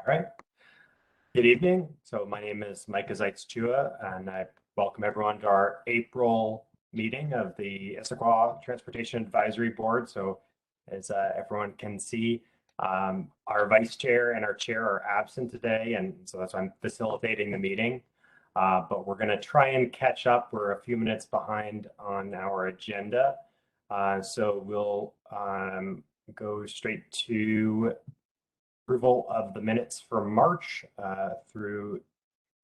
All right. Good evening. So my name is Micah Zeitz-Chua, and I welcome everyone to our April meeting of the Issaquah Transportation Advisory Board. So as everyone can see, our vice chair and our chair are absent today, and so that's why I'm facilitating the meeting. But we're going to try and catch up. We're a few minutes behind on our agenda. So we'll go straight to approval of the minutes for March through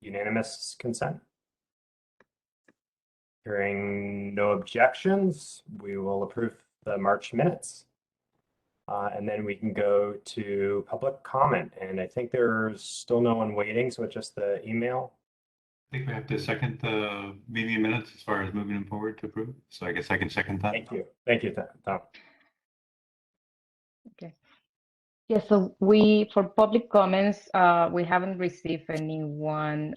unanimous consent. Hearing no objections, we will approve the March minutes. And then we can go to public comment. And I think there's still no one waiting, so it's just the email. I think we have to second the meeting minutes as far as moving them forward to approve. So I guess I can second that. Thank you. Thank you, Tom. Okay. Yeah, so for public comments, we haven't received anyone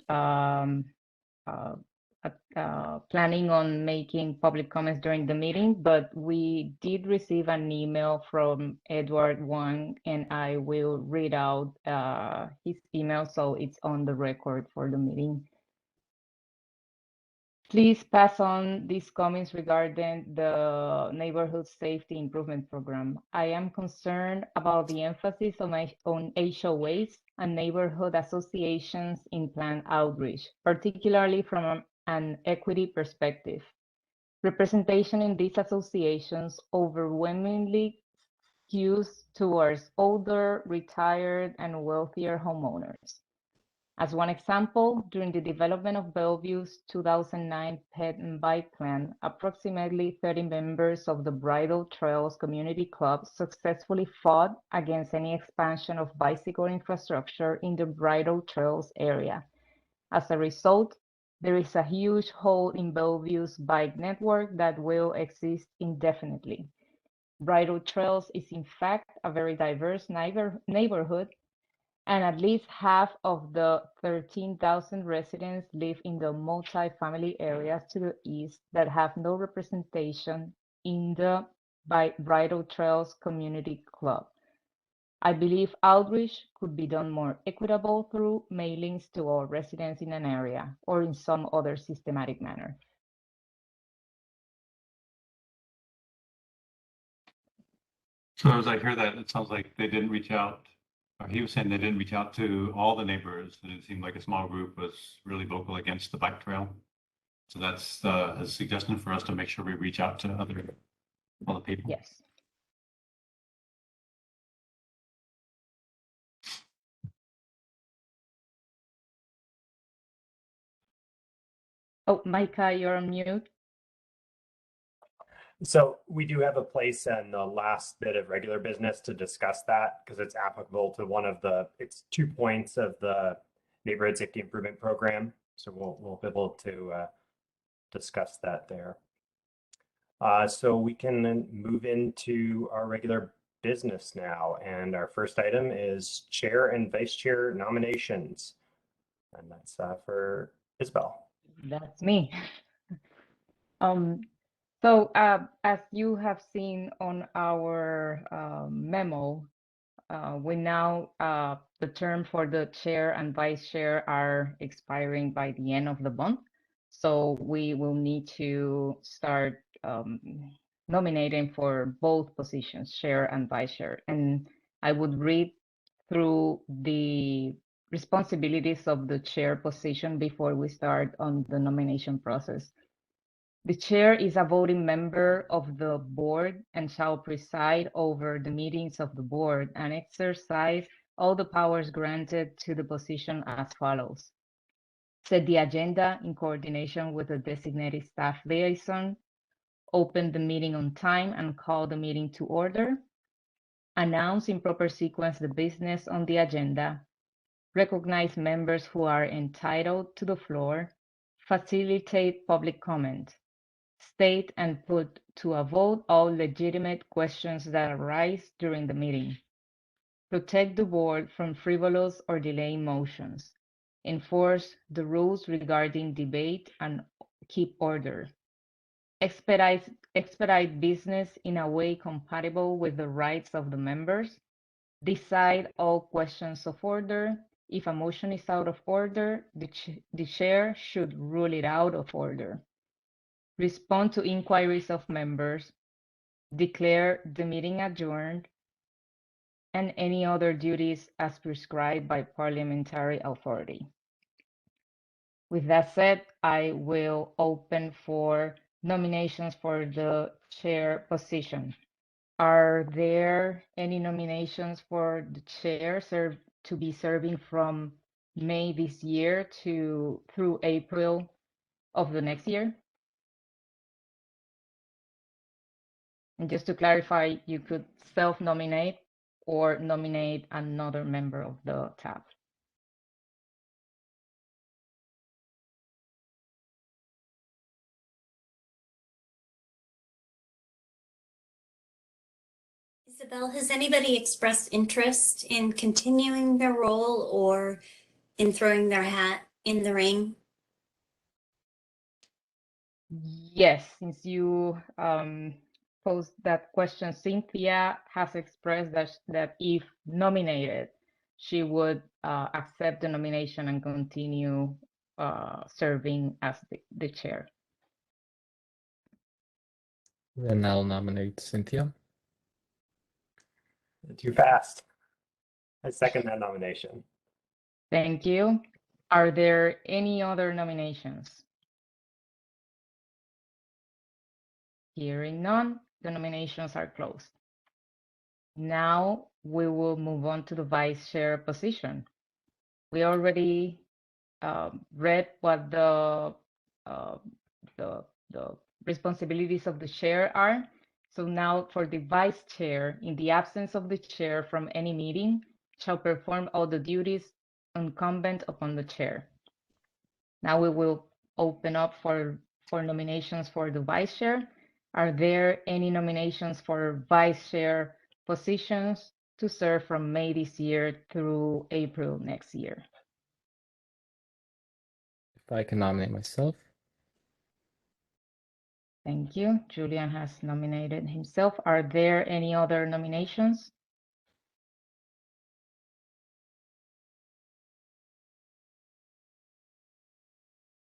planning on making public comments during the meeting, but we did receive an email from Edward Wang, and I will read out his email so it's on the record for the meeting. Please pass on these comments regarding the Neighborhood Safety Improvement Program. I am concerned about the emphasis on HOAs and neighborhood associations in planned outreach, particularly from an equity perspective. Representation in these associations overwhelmingly skews towards older, retired, and wealthier homeowners. As one example, during the development of Bellevue's 2009 Pet and Bike Plan, approximately 30 members of the Bridle Trails Community Club successfully fought against any expansion of bicycle infrastructure in the Bridle Trails area. As a result, there is a huge hole in Bellevue's bike network that will exist indefinitely. Bridle Trails is in fact a very diverse neighborhood, and at least half of the 13,000 residents live in the multi-family areas to the east that have no representation in the Bridle Trails Community Club. I believe outreach could be done more equitable through mailings to all residents in an area or in some other systematic manner. So as I hear that, it sounds like they didn't reach out. He was saying they didn't reach out to all the neighbors, and it seemed like a small group was really vocal against the bike trail. So that's a suggestion for us to make sure we reach out to other people. Yes. Oh, Micah, you're on mute. So we do have a place in the last bit of regular business to discuss that because it's applicable to it's 2 points of the Neighborhood Safety Improvement Program. So we'll be able to discuss that there. So we can move into our regular business now. And our first item is chair and vice chair nominations. And that's for Isabel. That's me. So as you have seen on our memo, we now, the term for the chair and vice chair are expiring by the end of the month. So we will need to start nominating for both positions, chair and vice chair. And I would read through the responsibilities of the chair position before we start on the nomination process. The chair is a voting member of the board and shall preside over the meetings of the board and exercise all the powers granted to the position as follows. Set the agenda in coordination with the designated staff liaison, open the meeting on time and call the meeting to order, announce in proper sequence the business on the agenda, recognize members who are entitled to the floor, facilitate public comment, state and put to a vote all legitimate questions that arise during the meeting, protect the board from frivolous or delaying motions, enforce the rules regarding debate and keep order, expedite business in a way compatible with the rights of the members, Decide all questions of order. If a motion is out of order, the chair should rule it out of order. Respond to inquiries of members. Declare the meeting adjourned, and any other duties as prescribed by parliamentary authority. With that said, I will open for nominations for the chair position. Are there any nominations for the chair to be serving from May this year through April of the next year? And just to clarify, you could self-nominate or nominate another member of the tab. Isabel, has anybody expressed interest in continuing their role or in throwing their hat in the ring? Yes, since you posed that question, Cynthia has expressed that if nominated, she would accept the nomination and continue serving as the chair. Then I'll nominate Cynthia. Too fast. I second that nomination. Thank you. Are there any other nominations? Hearing none, the nominations are closed. Now we will move on to the vice chair position. We already read what the responsibilities of the chair are. So now for the vice chair, in the absence of the chair from any meeting, shall perform all the duties incumbent upon the chair. Now we will open up for nominations for the vice chair. Are there any nominations for vice chair positions to serve from May this year through April next year? If I can nominate myself. Thank you. Julian has nominated himself. Are there any other nominations?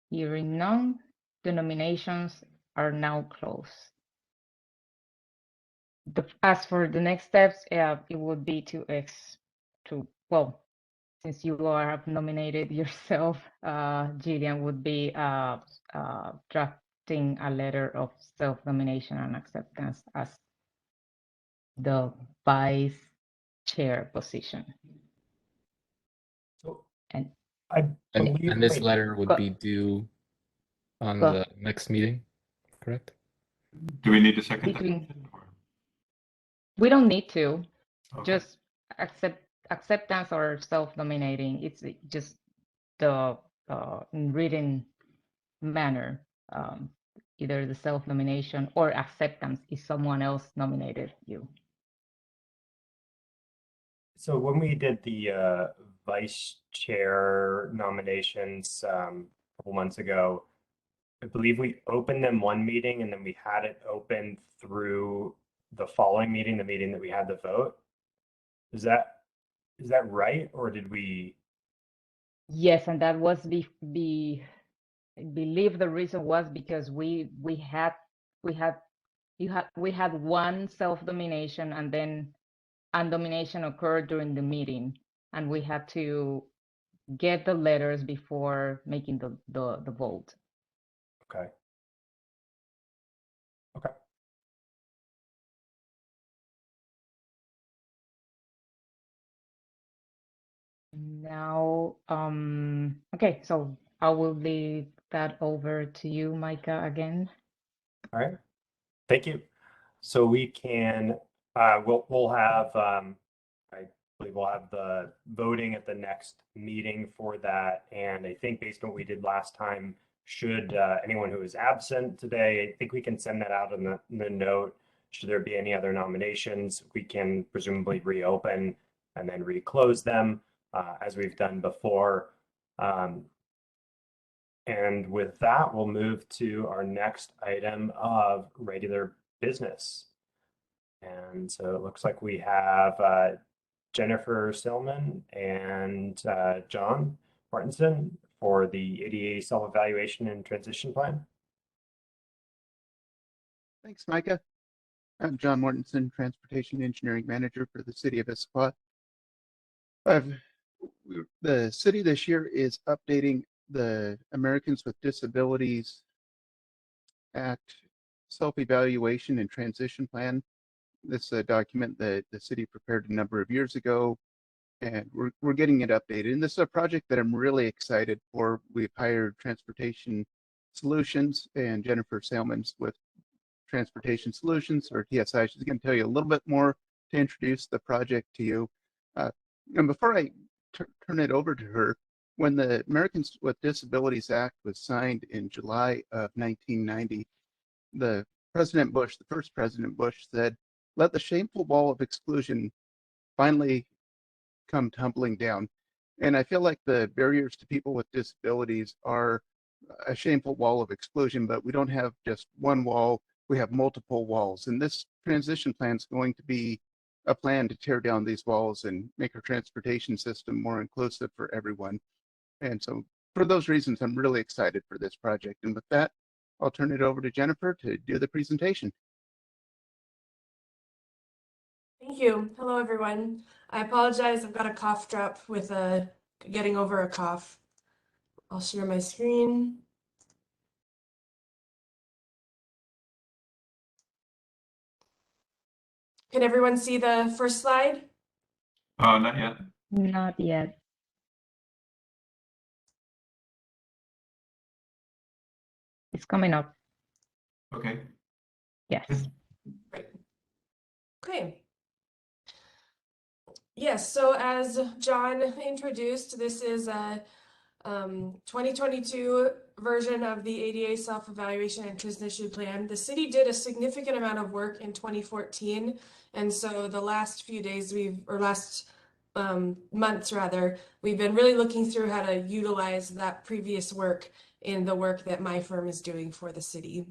Hearing none, the nominations are now closed. As for the next steps, it would be well, since you have nominated yourself, Gillian would be drafting a letter of self-nomination and acceptance as the vice chair position. So And I And believe this letter would Go- be due on Go. the next meeting, correct? Do we need to second that? Between- motion, or- we don't need to. Okay. Just acceptance or self-nominating. It's just the in written manner, either the self-nomination or acceptance if someone else nominated you. so. When we did the vice chair nominations a couple months ago, I believe we opened them one meeting and then we had it open through the following meeting, the meeting that we had the vote. Is that right, or did we? Yes, and that was I believe the reason was because we had one self-nomination and then a nomination occurred during the meeting, and we had to get the letters before making the vote. Okay. Okay. Now, okay, so I will leave that over to you, Micah, again. All right. Thank you. So we can, we'll have, I believe we'll have the voting at the next meeting for that. And I think based on what we did last time, should anyone who is absent today, I think we can send that out in the note. Should there be any other nominations, we can presumably reopen and then reclose them as we've done before. And with that, we'll move to our next item of regular business. And so it looks like we have Jennifer Silman and John Martinson for the ADA self-evaluation and transition plan. Thanks, Micah. I'm John Mortensen, Transportation Engineering Manager for the City of Issaquah. The city this year is updating the Americans with Disabilities Act self-evaluation and transition plan. This is a document that the city prepared a number of years ago, and we're getting it updated. And this is a project that I'm really excited for. We've hired Transportation Solutions and Jennifer Salmons with Transportation Solutions, or TSI. She's going to tell you a little bit more to introduce the project to you. And before I turn it over to her, when the Americans with Disabilities Act was signed in July of 1990, the first President Bush said, "Let the shameful wall of exclusion finally come tumbling down." And I feel like the barriers to people with disabilities are a shameful wall of exclusion, but we don't have just one wall, we have multiple walls. And this transition plan is going to be a plan to tear down these walls and make our transportation system more inclusive for everyone. And so for those reasons, I'm really excited for this project. And with that, I'll turn it over to Jennifer to do the presentation. Thank you. Hello, everyone. I apologize. I've got a cough drop with getting over a cough. I'll share my screen. Can everyone see the first slide? Not yet. Not yet. It's coming up. Okay. Yes. Right. Okay. Yes, so as John introduced, this is a 2022 version of the ADA self-evaluation and transition plan. The city did a significant amount of work in 2014, and so the last few days months rather, we've been really looking through how to utilize that previous work in the work that my firm is doing for the city.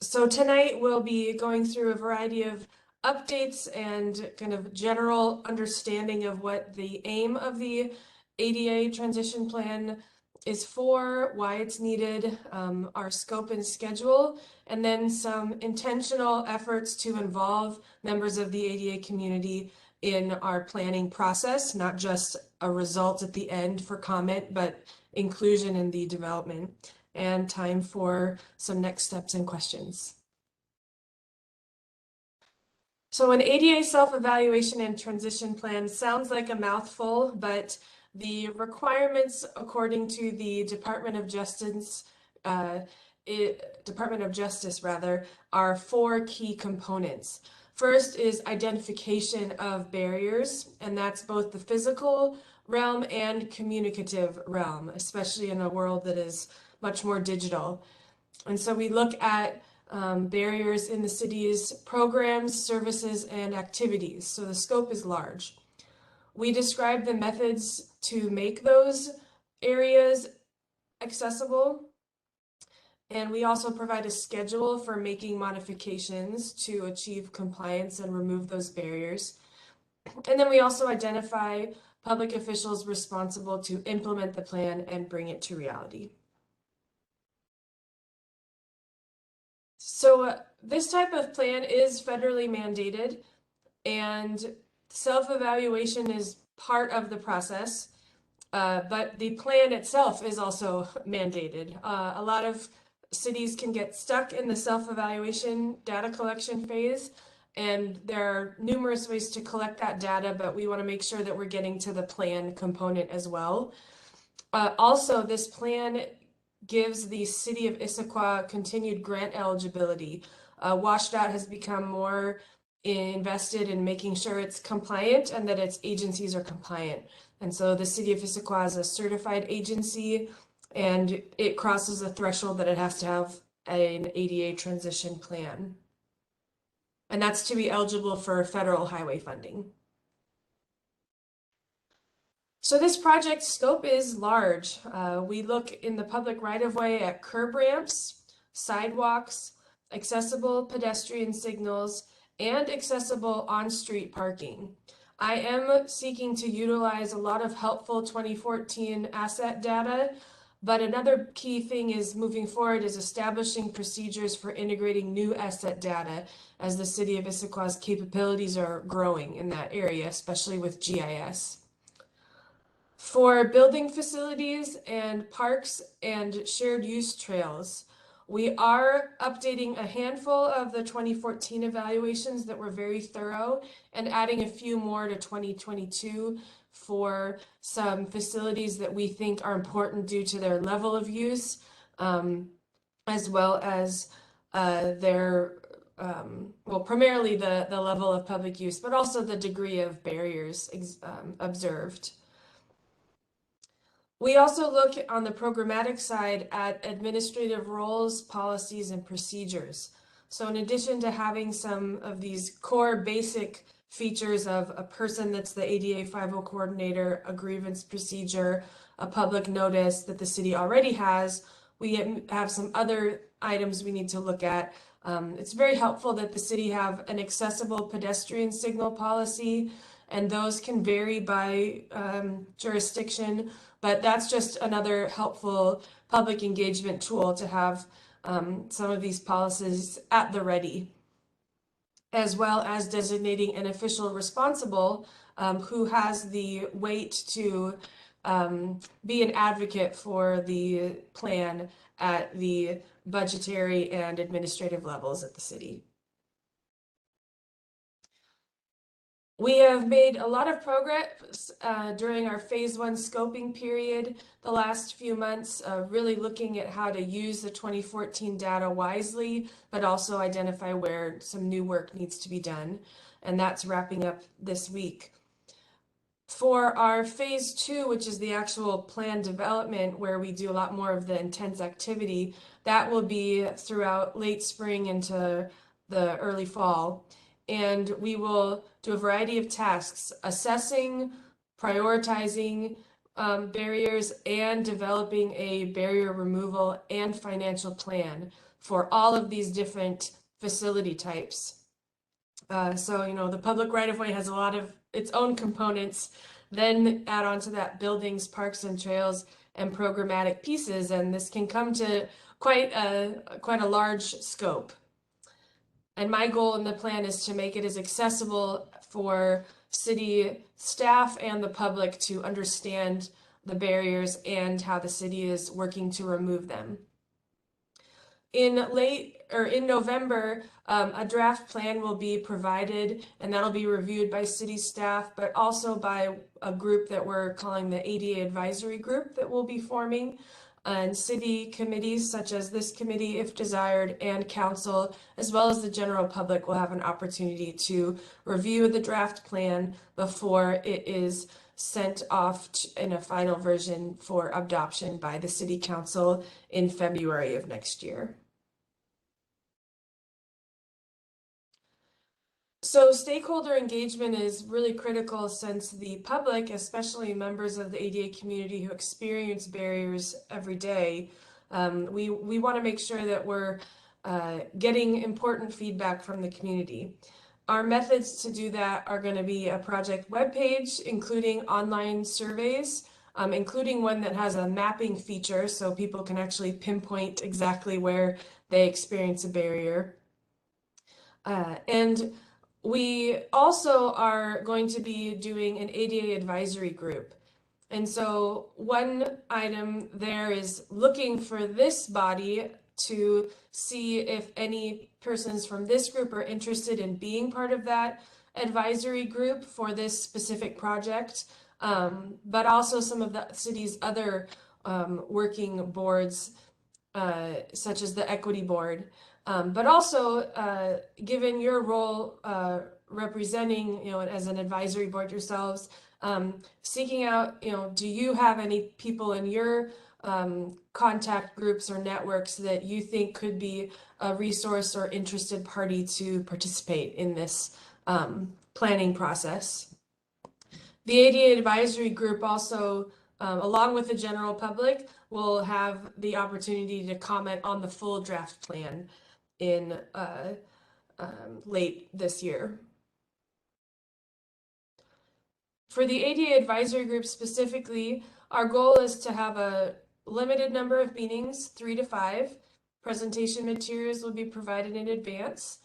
So tonight we'll be going through a variety of updates and kind of general understanding of what the aim of the ADA transition plan is for, why it's needed, our scope and schedule, and then some intentional efforts to involve members of the ADA community in our planning process, not just a result at the end for comment, but inclusion in the development, and time for some next steps and questions. So an ADA self-evaluation and transition plan sounds like a mouthful, but the requirements according to the Department of Justice are 4 key components. First is identification of barriers, and that's both the physical realm and communicative realm, especially in a world that is much more digital. And so we look at barriers in the city's programs, services, and activities. So the scope is large. We describe the methods to make those areas accessible. And we also provide a schedule for making modifications to achieve compliance and remove those barriers. And then we also identify public officials responsible to implement the plan and bring it to reality. So this type of plan is federally mandated, and self-evaluation is part of the process, but the plan itself is also mandated. A lot of cities can get stuck in the self-evaluation data collection phase, and there are numerous ways to collect that data, but we want to make sure that we're getting to the plan component as well. Also, this plan gives the city of Issaquah continued grant eligibility. WashDOT has become more invested in making sure it's compliant and that its agencies are compliant. And so the city of Issaquah is a certified agency, and it crosses a threshold that it has to have an ADA transition plan. And that's to be eligible for federal highway funding. So this project scope is large. We look in the public right-of-way at curb ramps, sidewalks, accessible pedestrian signals, and accessible on-street parking. I am seeking to utilize a lot of helpful 2014 asset data, but another key thing is moving forward is establishing procedures for integrating new asset data as the city of Issaquah's capabilities are growing in that area, especially with GIS. For building facilities and parks and shared use trails, we are updating a handful of the 2014 evaluations that were very thorough and adding a few more to 2022 for some facilities that we think are important due to their level of use, as well as their, well, primarily the level of public use, but also the degree of barriers observed. We also look on the programmatic side at administrative roles, policies, and procedures. So in addition to having some of these core basic features of a person that's the ADA 50 coordinator, a grievance procedure, a public notice that the city already has, we have some other items we need to look at. It's very helpful that the city have an accessible pedestrian signal policy, and those can vary by jurisdiction. But that's just another helpful public engagement tool to have some of these policies at the ready, as well as designating an official responsible who has the weight to be an advocate for the plan at the budgetary and administrative levels at the city. We have made a lot of progress during our phase 1 scoping period the last few months, really looking at how to use the 2014 data wisely, but also identify where some new work needs to be done. And that's wrapping up this week. For our phase 2, which is the actual plan development, where we do a lot more of the intense activity, that will be throughout late spring into the early fall. And we will do a variety of tasks, assessing, prioritizing barriers, and developing a barrier removal and financial plan for all of these different facility types. So, you know, the public right-of-way has a lot of its own components, then add on to that buildings, parks and trails, and programmatic pieces, and this can come to quite a large scope. And my goal in the plan is to make it as accessible for city staff and the public to understand the barriers and how the city is working to remove them. In November, a draft plan will be provided, and that'll be reviewed by city staff, but also by a group that we're calling the ADA advisory group that we'll be forming. And city committees such as this committee, if desired, and council, as well as the general public, will have an opportunity to review the draft plan before it is sent off in a final version for adoption by the city council in February of next year. So stakeholder engagement is really critical since the public, especially members of the ADA community who experience barriers every day, we want to make sure that we're getting important feedback from the community. Our methods to do that are going to be a project webpage, including online surveys, including one that has a mapping feature so people can actually pinpoint exactly where they experience a barrier. And we also are going to be doing an ADA advisory group. And so one item there is looking for this body to see if any persons from this group are interested in being part of that advisory group for this specific project, but also some of the city's other working boards, such as the equity board. But also, given your role representing, you know, as an advisory board yourselves, seeking out, you know, do you have any people in your contact groups or networks that you think could be a resource or interested party to participate in this planning process? The ADA advisory group also, along with the general public, will have the opportunity to comment on the full draft plan in late this year. For the ADA advisory group specifically, our goal is to have a limited number of meetings, 3 to 5. Presentation materials will be provided in advance.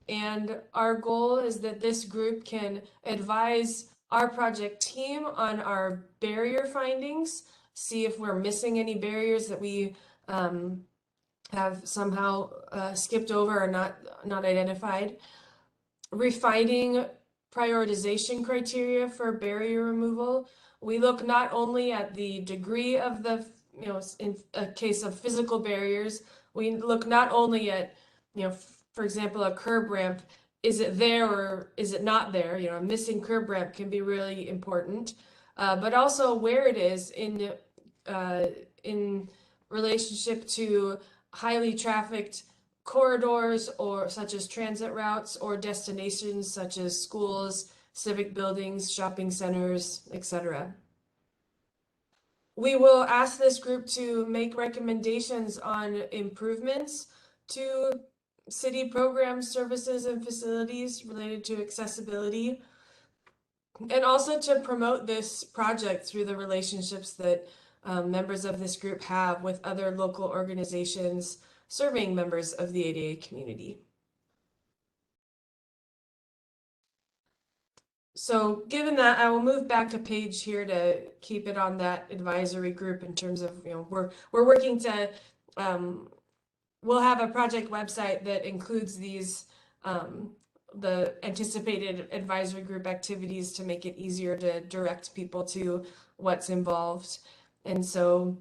And our goal is that this group can advise our project team on our barrier findings, see if we're missing any barriers that we have somehow skipped over or not identified. Refining prioritization criteria for barrier removal. We look not only at the degree of the, in a case of physical barriers, we look not only at, for example, a curb ramp, is it there or is it not there? A missing curb ramp can be really important, but also where it is in relationship to highly trafficked corridors or such as transit routes or destinations such as schools, civic buildings, shopping centers, etc. We will ask this group to make recommendations on improvements to city programs, services, and facilities related to accessibility, and also to promote this project through the relationships that members of this group have with other local organizations serving members of the ADA community. So given that, I will move back a page here to keep it on that advisory group in terms of, we're working to, we'll have a project website that includes these, the anticipated advisory group activities to make it easier to direct people to what's involved. And so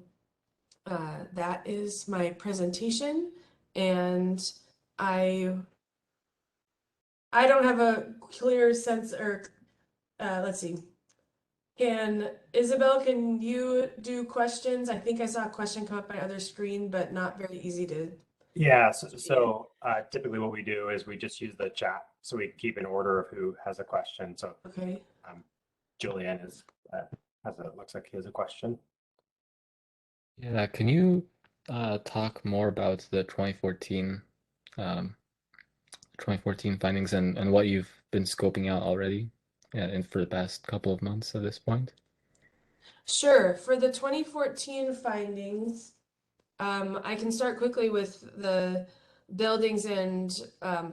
that is my presentation, and I don't have a clear sense, or let's see. Isabel, can you do questions? I think I saw a question come up on my other screen, but not very easy to. Yeah, so typically what we do is we just use the chat, so we keep an order of who has a question. So Okay. Julian is looks like he has a question. Yeah, can you talk more about the 2014 findings and what you've been scoping out already, and for the past couple of months at this point? Sure. For the 2014 findings, I can start quickly with the buildings and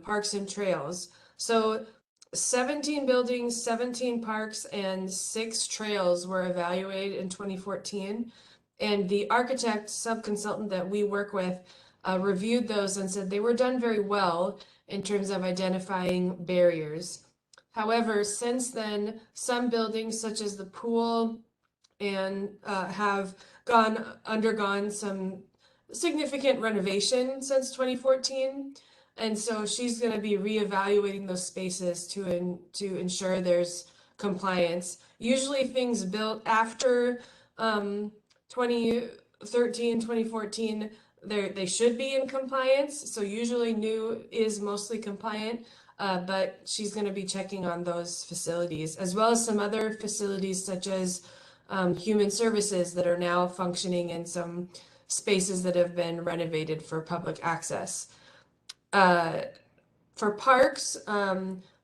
parks and trails. So 17 buildings, 17 parks, and 6 trails were evaluated in 2014. And the architect sub-consultant that we work with reviewed those and said they were done very well in terms of identifying barriers. However, since then, some buildings such as the pool and have undergone some significant renovation since 2014. And so she's going to be reevaluating those spaces to ensure there's compliance. Usually things built after 2013, 2014, they should be in compliance. So usually new is mostly compliant, but she's going to be checking on those facilities, as well as some other facilities such as human services that are now functioning in some spaces that have been renovated for public access. For parks,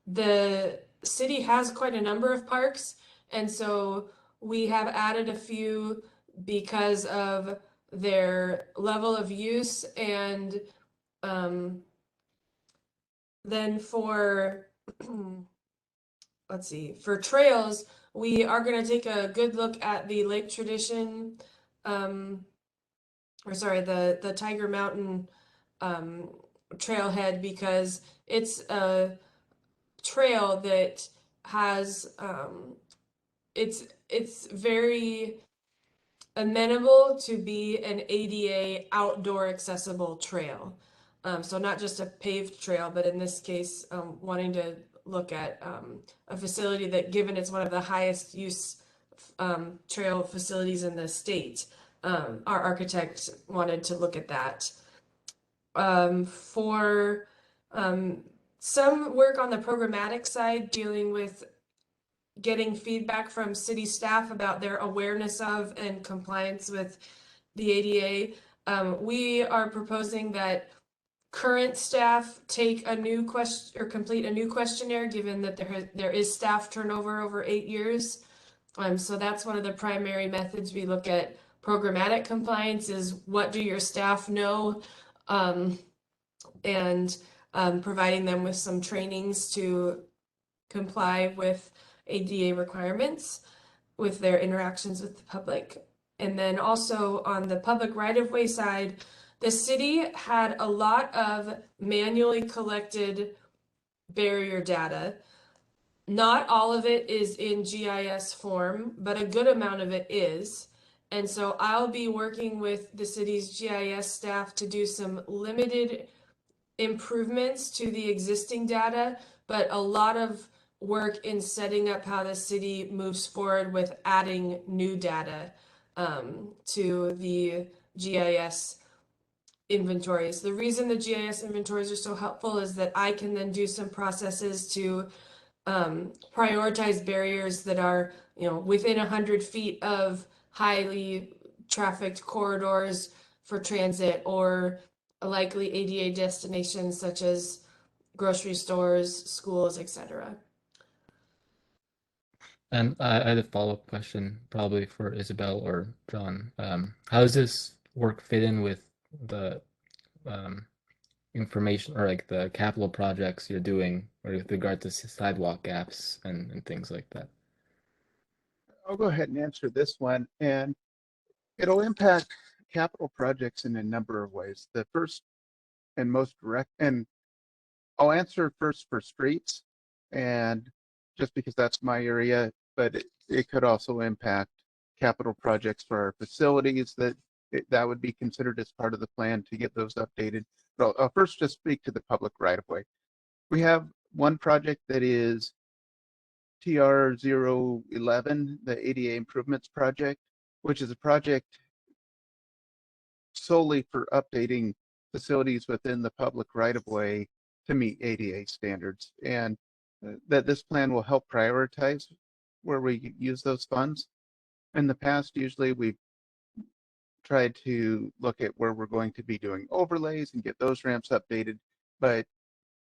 the city has quite a number of parks, and so we have added a few because of their level of use. And then for let's see, for trails, we are going to take a good look at the Lake Tradition, the Tiger Mountain trailhead, because it's a trail that has it's very amenable to be an ADA outdoor accessible trail. So not just a paved trail, but in this case, wanting to look at a facility that, given it's one of the highest use trail facilities in the state, our architect wanted to look at that. For some work on the programmatic side, dealing with getting feedback from city staff about their awareness of and compliance with the ADA, we are proposing that current staff take a new question or complete a new questionnaire, given that there is staff turnover over 8 years. So that's one of the primary methods we look at programmatic compliance is what do your staff know, and providing them with some trainings to comply with ADA requirements with their interactions with the public. And then also on the public right-of-way side, the city had a lot of manually collected barrier data. Not all of it is in GIS form, but a good amount of it is. And so I'll be working with the city's GIS staff to do some limited improvements to the existing data, but a lot of work in setting up how the city moves forward with adding new data to the GIS inventories. The reason the GIS inventories are so helpful is that I can then do some processes to prioritize barriers that are, within 100 feet of highly trafficked corridors for transit or likely ADA destinations such as grocery stores, schools, etc. And I had a follow-up question, probably for Isabel or John. How does this work fit in with the information or like the capital projects you're doing with regard to sidewalk gaps and things like that? I'll go ahead and answer this one, and it'll impact capital projects in a number of ways. The first and most direct, and I'll answer first for streets, and just because that's my area, but it could also impact capital projects for our facilities that would be considered as part of the plan to get those updated. But I'll first just speak to the public right-of-way. We have one project that is TR 011, the ADA Improvements Project, which is a project solely for updating facilities within the public right-of-way to meet ADA standards, and that this plan will help prioritize where we use those funds. In the past, usually we've tried to look at where we're going to be doing overlays and get those ramps updated, but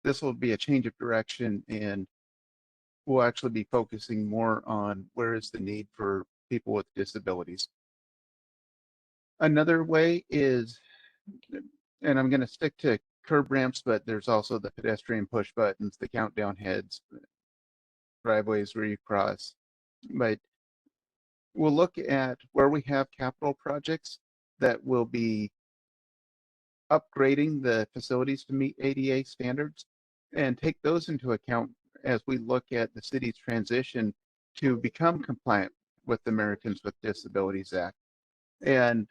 this will be a change of direction, and we'll actually be focusing more on where is the need for people with disabilities. Another way is, and I'm going to stick to curb ramps, but there's also the pedestrian push buttons, the countdown heads, driveways where you cross. But we'll look at where we have capital projects that will be upgrading the facilities to meet ADA standards and take those into account as we look at the city's transition to become compliant with the Americans with Disabilities Act. And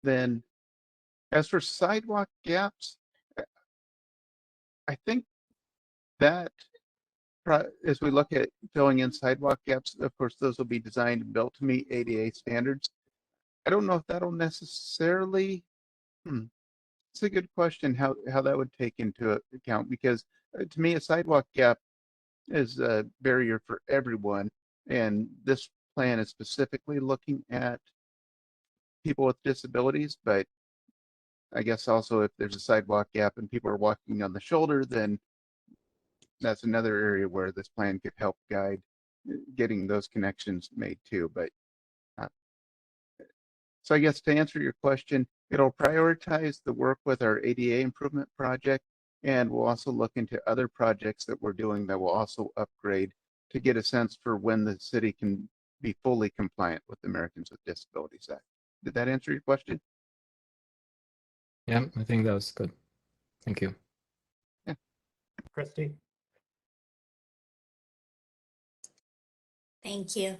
then as for sidewalk gaps, I think that as we look at filling in sidewalk gaps, of course, those will be designed and built to meet ADA standards. I don't know if that'll necessarily, it's a good question how that would take into account, because to me, a sidewalk gap is a barrier for everyone. And this plan is specifically looking at people with disabilities, but I guess also if there's a sidewalk gap and people are walking on the shoulder, then that's another area where this plan could help guide getting those connections made too. But so I guess to answer your question, it'll prioritize the work with our ADA improvement project, and we'll also look into other projects that we're doing that will also upgrade to get a sense for when the city can be fully compliant with the Americans with Disabilities Act. Did that answer your question? Yeah, I think that was good. Thank you. Yeah. Christy? Thank you.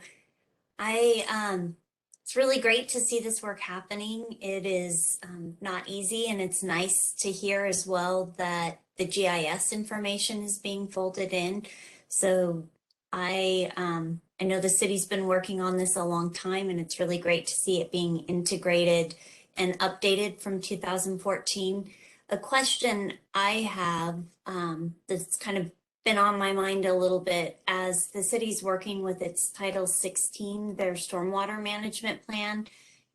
It's really great to see this work happening. It is not easy, and it's nice to hear as well that the GIS information is being folded in. So I know the city's been working on this a long time, and it's really great to see it being integrated and updated from 2014. A question I have that's kind of been on my mind a little bit as the city's working with its Title 16, their stormwater management plan,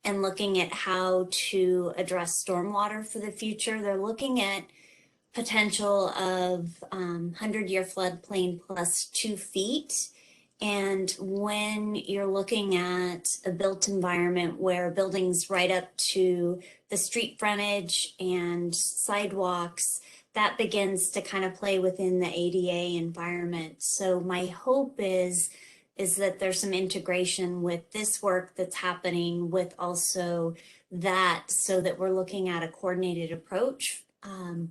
and looking at how to address stormwater for the future. They're looking at potential of 100-year floodplain plus 2 feet. And when you're looking at a built environment where buildings right up to the street frontage and sidewalks, that begins to kind of play within the ADA environment. So my hope is that there's some integration with this work that's happening with also that, so that we're looking at a coordinated approach,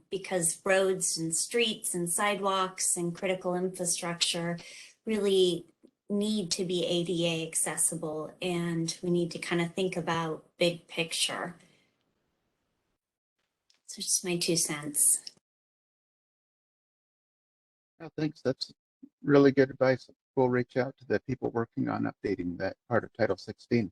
because roads and streets and sidewalks and critical infrastructure really need to be ADA accessible, and we need to kind of think about big picture. So just my 2 cents. Well, thanks. That's really good advice. We'll reach out to the people working on updating that part of Title 16.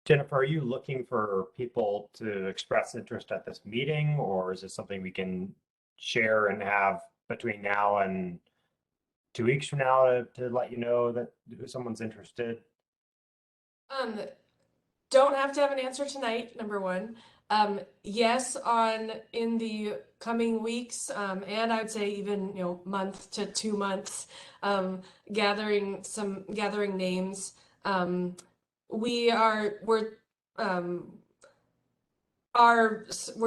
Jennifer, are you looking for people to express interest at this meeting, or is it something we can share and have between now and 2 weeks from now to let you know that someone's interested? Don't have to have an answer tonight, number one. Yes, in the coming weeks, and I would say even, month to 2 months, gathering names. We're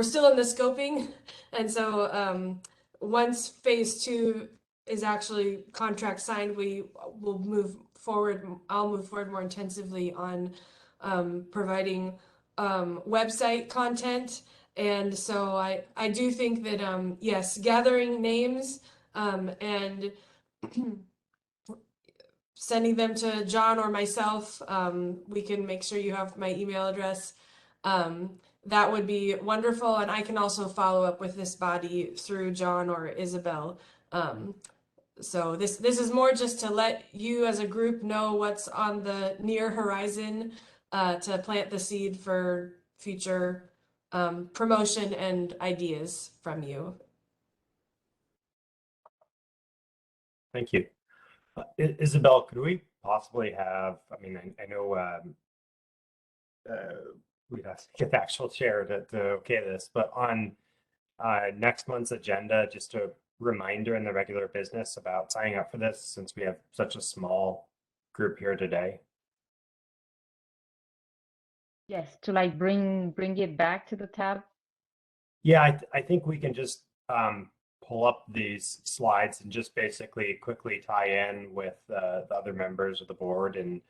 still in the scoping, and so once phase 2 is actually contract signed, we will move forward. I'll move forward more intensively on providing website content. And so I do think that yes, gathering names and sending them to John or myself, we can make sure you have my email address. That would be wonderful. And I can also follow up with this body through John or Isabel. So this is more just to let you as a group know what's on the near horizon, to plant the seed for future promotion and ideas from you. Thank you. Isabel, could we possibly have, I know we'd have to get the actual chair to okay this, but on next month's agenda, just a reminder in the regular business about signing up for this, since we have such a small group here today. Yes, to like bring it back to the tab. Yeah, I think we can just pull up these slides and just basically quickly tie in with the other members of the board and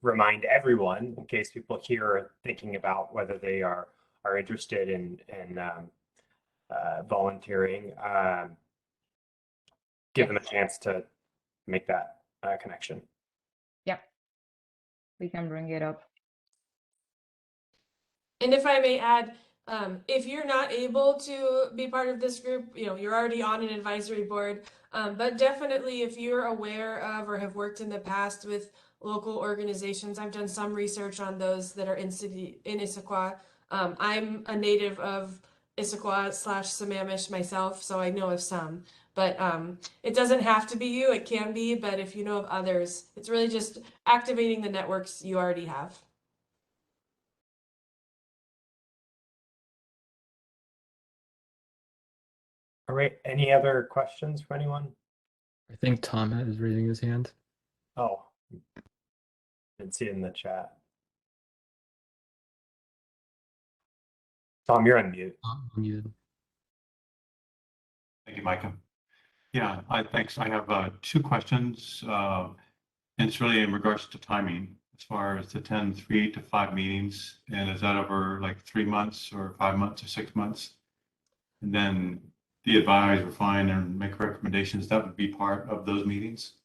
remind everyone, in case people here are thinking about whether they are interested in volunteering, give them a chance to make that connection. Yep, we can bring it up. And if I may add, if you're not able to be part of this group, you're already on an advisory board, but definitely if you're aware of or have worked in the past with local organizations, I've done some research on those that are in Issaquah. I'm a native of Issaquah/Sammamish myself, so I know of some. But it doesn't have to be you, it can be, but if you know of others, it's really just activating the networks you already have. All right, any other questions for anyone? I think Tom is raising his hand. Oh, didn't see it in the chat. Tom, you're on mute. Muted. Thank you, Micah. Yeah, thanks. I have 2 questions. And it's really in regards to timing, as far as to attend 3 to 5 meetings. And is that over like 3 months or 5 months or 6 months? And then the advise, refine, and make recommendations, that would be part of those meetings.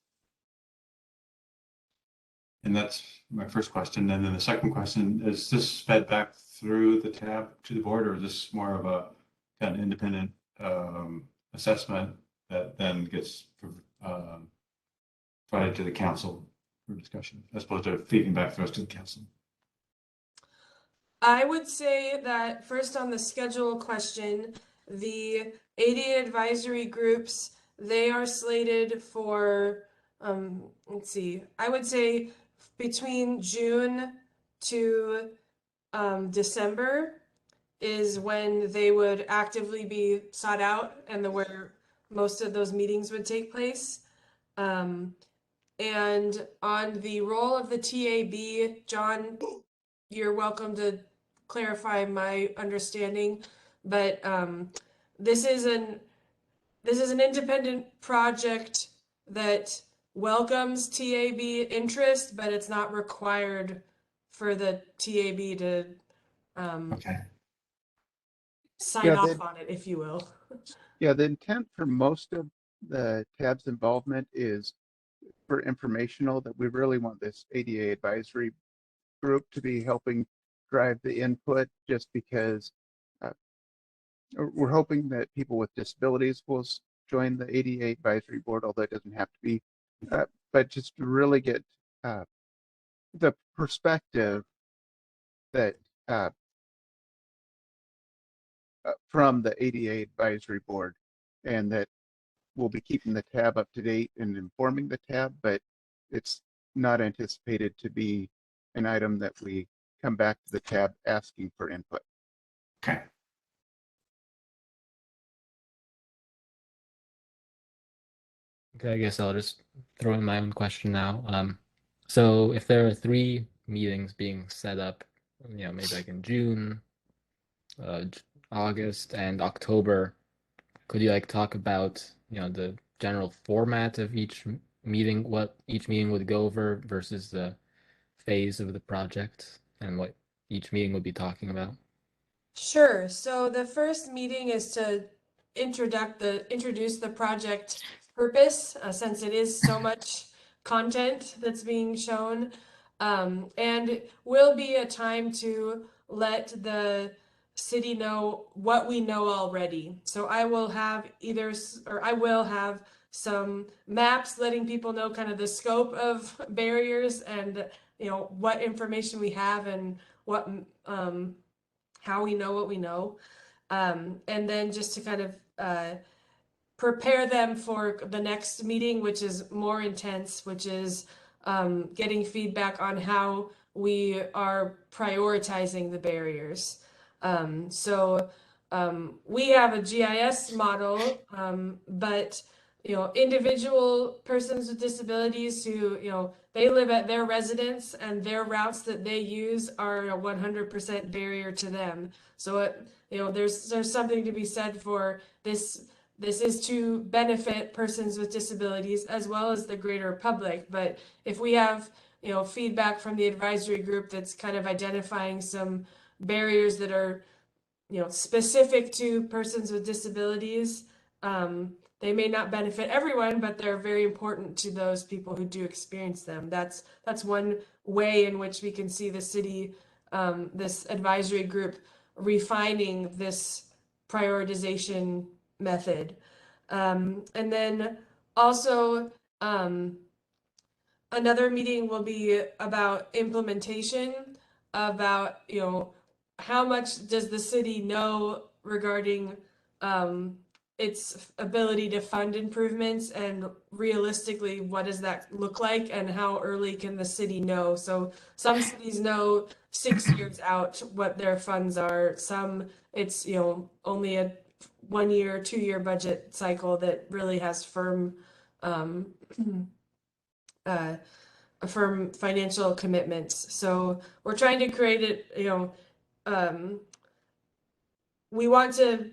And that's my first question. And then the second question, is this fed back through the tab to the board, or is this more of a kind of independent assessment that then gets provided to the council for discussion, as opposed to feeding back the rest of the council? I would say that first on the schedule question, the ADA advisory groups, they are slated for, let's see, I would say between June to December is when they would actively be sought out and where most of those meetings would take place. And on the role of the TAB, John, you're welcome to clarify my understanding, but this is an independent project that welcomes TAB interest, but it's not required for the TAB to Okay. sign Yeah, off on it, if you will. Yeah, the intent for most of the tab's involvement is for informational, that we really want this ADA advisory group to be helping drive the input, just because uh, we're hoping that people with disabilities will join the ADA advisory board, although it doesn't have to be, but just to really get the perspective that from the ADA advisory board, and that we'll be keeping the tab up to date and informing the tab, but it's not anticipated to be an item that we come back to the tab asking for input. Okay. Okay, I guess I'll just throw in my own question now. So if there are 3 meetings being set up, maybe like in June, August, and October, could you like talk about, the general format of each meeting, what each meeting would go over versus the phase of the project, and what each meeting would be talking about? Sure. So the first meeting is to introduce the project purpose, since it is so much content that's being shown, and will be a time to let the city know what we know already. So I will have some maps letting people know kind of the scope of barriers and what information we have and what how we know what we know. And then just to kind of prepare them for the next meeting, which is more intense, which is getting feedback on how we are prioritizing the barriers. So we have a GIS model, but individual persons with disabilities who, they live at their residence and their routes that they use are a 100% barrier to them. So there's something to be said for this. This is to benefit persons with disabilities as well as the greater public. But if we have, feedback from the advisory group that's kind of identifying some barriers that are, specific to persons with disabilities, they may not benefit everyone, but they're very important to those people who do experience them. That's one way in which we can see the city, this advisory group refining this prioritization method. And then also, another meeting will be about implementation, about, how much does the city know regarding its ability to fund improvements, and realistically, what does that look like, and how early can the city know? So some cities know 6 years out what their funds are. Some it's, only a 1 year, 2 year budget cycle that really has firm financial commitments. So we're trying to create it, we want to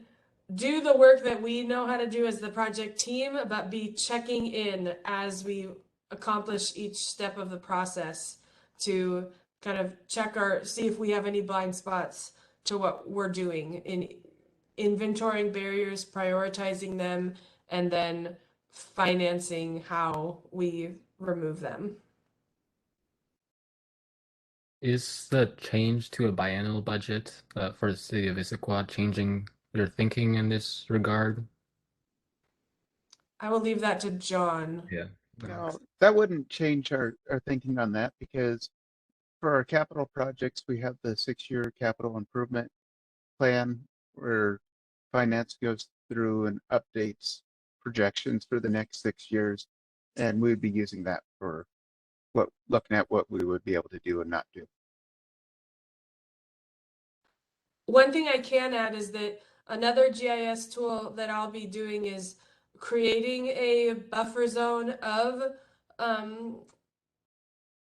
do the work that we know how to do as the project team, but be checking in as we accomplish each step of the process to kind of see if we have any blind spots to what we're doing in inventorying barriers, prioritizing them, and then financing how we remove them. Is the change to a biennial budget for the city of Issaquah changing your thinking in this regard? I will leave that to John. Yeah. No, that wouldn't change our thinking on that, because For our capital projects, we have the 6-year capital improvement plan where finance goes through and updates projections for the next 6 years. And we would be using that for looking at what we would be able to do and not do. One thing I can add is that another GIS tool that I'll be doing is creating a buffer zone of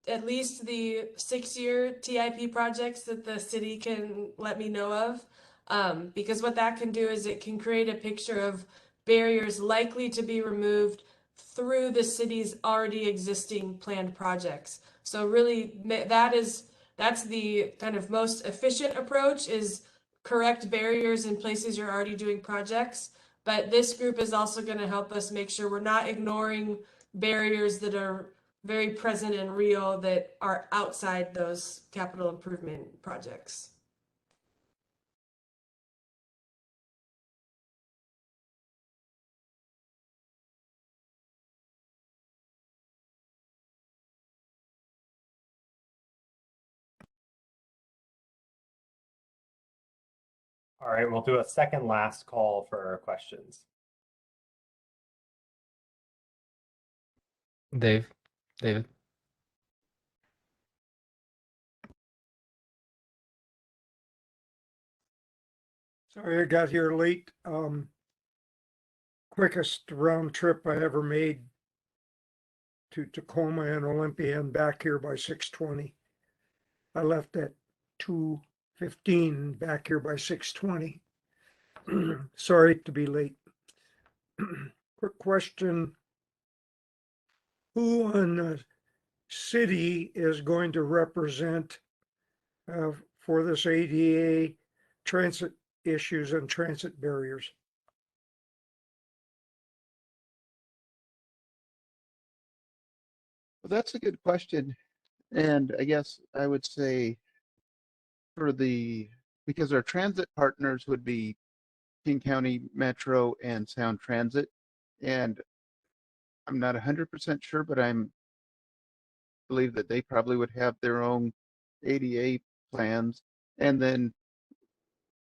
at least the 6-year TIP projects that the city can let me know of. Because what that can do is it can create a picture of barriers likely to be removed through the city's already existing planned projects. So really that's the kind of most efficient approach, is correct barriers in places you're already doing projects. But this group is also going to help us make sure we're not ignoring barriers that are very present and real that are outside those capital improvement projects. All right, we'll do a second last call for questions. David. Sorry I got here late. Quickest round trip I ever made to Tacoma and Olympia and back here by 6:20. I left at 2:15, back here by 6:20. Sorry to be late. Quick question. Who on the city is going to represent for this ADA transit issues and transit barriers? Well, that's a good question. And I guess I would say because our transit partners would be King County Metro and Sound Transit. And I'm not 100% sure, but believe that they probably would have their own ADA plans. And then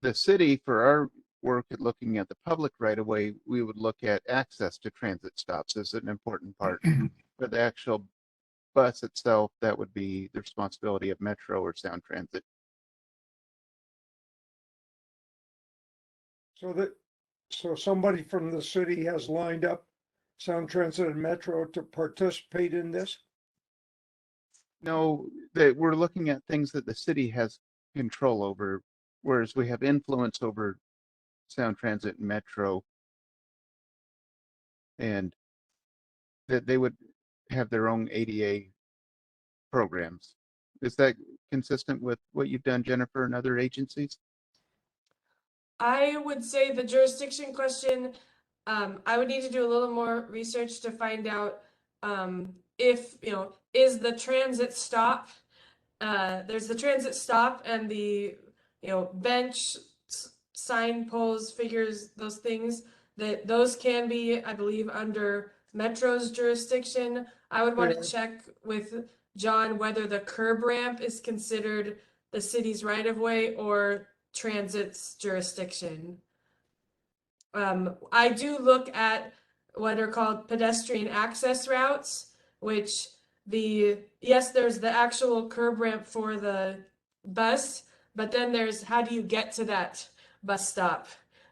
the city, for our work at looking at the public right of way, we would look at access to transit stops as an important part. For the actual bus itself, that would be the responsibility of Metro or Sound Transit. So somebody from the city has lined up Sound Transit and Metro to participate in this? No, that we're looking at things that the city has control over, whereas we have influence over Sound Transit and Metro, and that they would have their own ADA programs. Is that consistent with what you've done, Jennifer, and other agencies? I would say the jurisdiction question, I would need to do a little more research to find out if, is the transit stop, there's the transit stop and the, bench, sign poles, figures, those things, that those can be, I believe, under Metro's jurisdiction. I would want to check with John whether the curb ramp is considered the city's right of way or transit's jurisdiction. I do look at what are called pedestrian access routes, which yes, there's the actual curb ramp for the bus, but then there's how do you get to that bus stop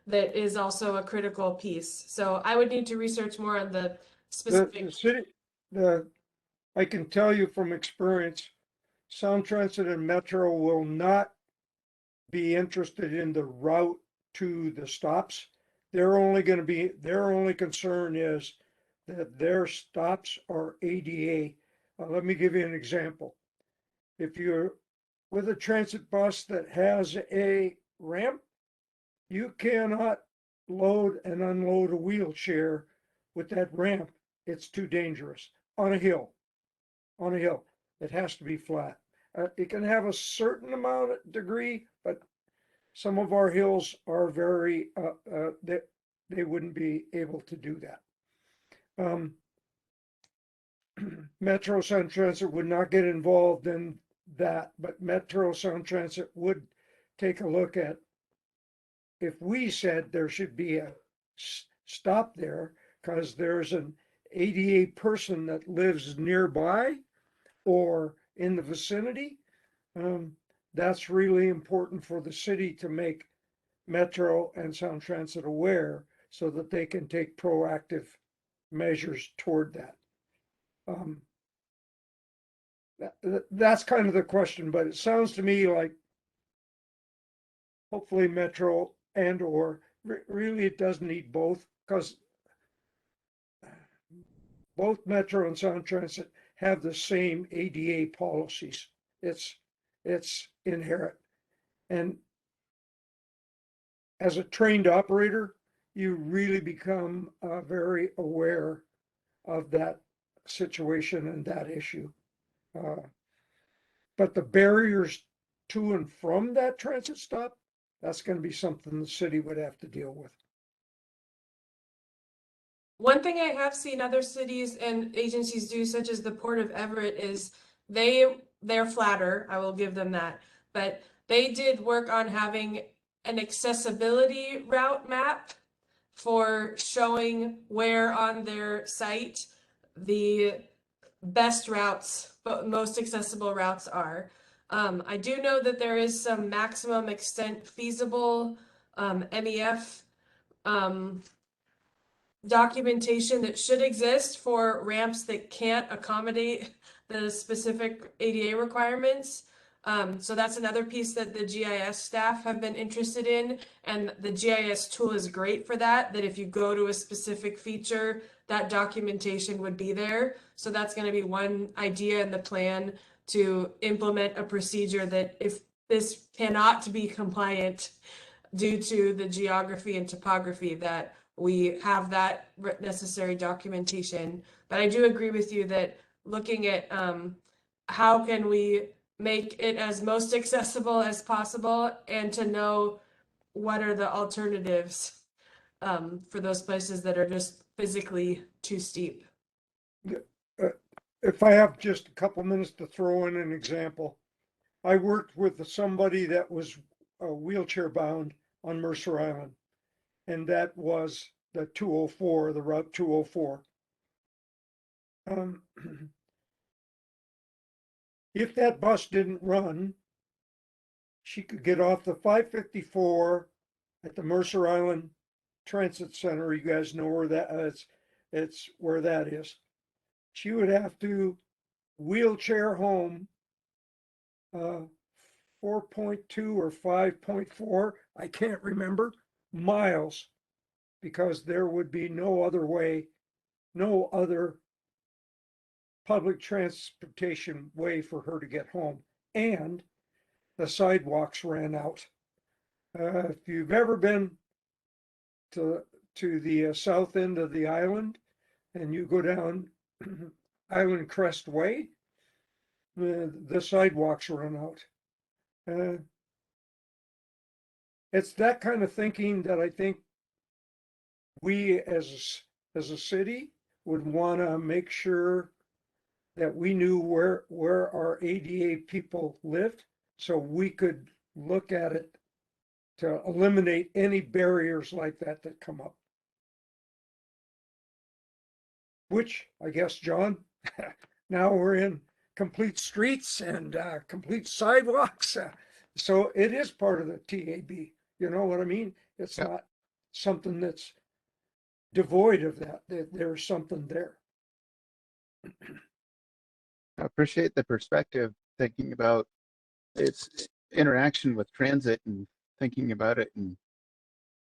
that is also a critical piece. So I would need to research more on the specific. The city, I can tell you from experience, Sound Transit and Metro will not be interested in the route to the stops. Their only concern is that their stops are ADA. Let me give you an example. If you're with a transit bus that has a ramp, you cannot load and unload a wheelchair with that ramp. It's too dangerous. On a hill, it has to be flat. It can have a certain amount of degree, but some of our hills are very, they wouldn't be able to do that. Metro Sound Transit would not get involved in that, but Metro Sound Transit would take a look at if we said there should be a stop there because there's an ADA person that lives nearby or in the vicinity. That's really important for the city to make Metro and Sound Transit aware so that they can take proactive measures toward that. That's kind of the question, but it sounds to me like hopefully Metro and or really it does need both because both Metro and Sound Transit have the same ADA policies. It's inherent. And as a trained operator, you really become very aware of that situation and that issue. But the barriers to and from that transit stop, that's going to be something the city would have to deal with. One thing I have seen other cities and agencies do, such as the Port of Everett, is they're flatter, I will give them that, but they did work on having an accessibility route map for showing where on their site the best routes, but most accessible routes are. I do know that there is some maximum extent feasible MEF documentation that should exist for ramps that can't accommodate the specific ADA requirements. So that's another piece that the GIS staff have been interested in, and the GIS tool is great for that, that if you go to a specific feature, that documentation would be there. So that's going to be one idea in the plan to implement a procedure that if this cannot be compliant due to the geography and topography, that we have that necessary documentation. But I do agree with you that looking at how can we make it as most accessible as possible and to know what are the alternatives for those places that are just physically too steep. If I have just a couple minutes to throw in an example, I worked with somebody that was wheelchair bound on Mercer Island, and that was the 204, the Route 204. If that bus didn't run, she could get off the 554 at the Mercer Island Transit Center. You guys know where that is. It's where that is. She would have to wheelchair home 4.2 or 5.4, I can't remember, miles, because there would be no other way, no other public transportation way for her to get home. And the sidewalks ran out. If you've ever been to the south end of the island and you go down Island Crest Way, the sidewalks run out. It's that kind of thinking that I think we as a city would want to make sure that we knew where our ADA people lived, so we could look at it to eliminate any barriers like that come up. Which I guess, John, now we're in complete streets and complete sidewalks. So it is part of the TAB. You know what I mean? It's not something that's devoid of that. There's something there. I appreciate the perspective, thinking about its interaction with transit and thinking about it in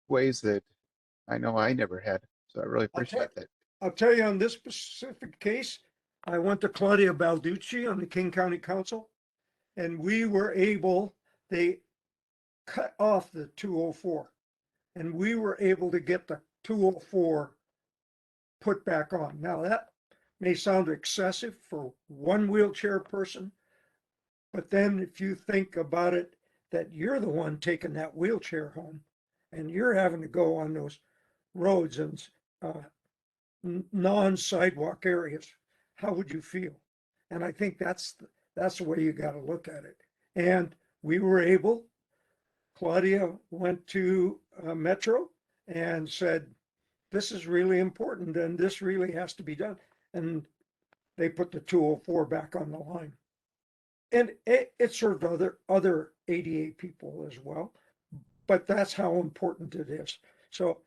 ways that I know I never had. So I really appreciate that. I'll tell you, on this specific case, I went to Claudia Balducci on the King County Council, and we were able, they cut off the 204, and we were able to get the 204 put back on. Now that may sound excessive for one wheelchair person, but then if you think about it, that you're the one taking that wheelchair home and you're having to go on those roads and non-sidewalk areas, how would you feel? And I think that's That's the way you got to look at it. And we were able, Claudia went to Metro and said, this is really important and this really has to be done. And they put the 204 back on the line. And it served other ADA people as well, but that's how important it is. So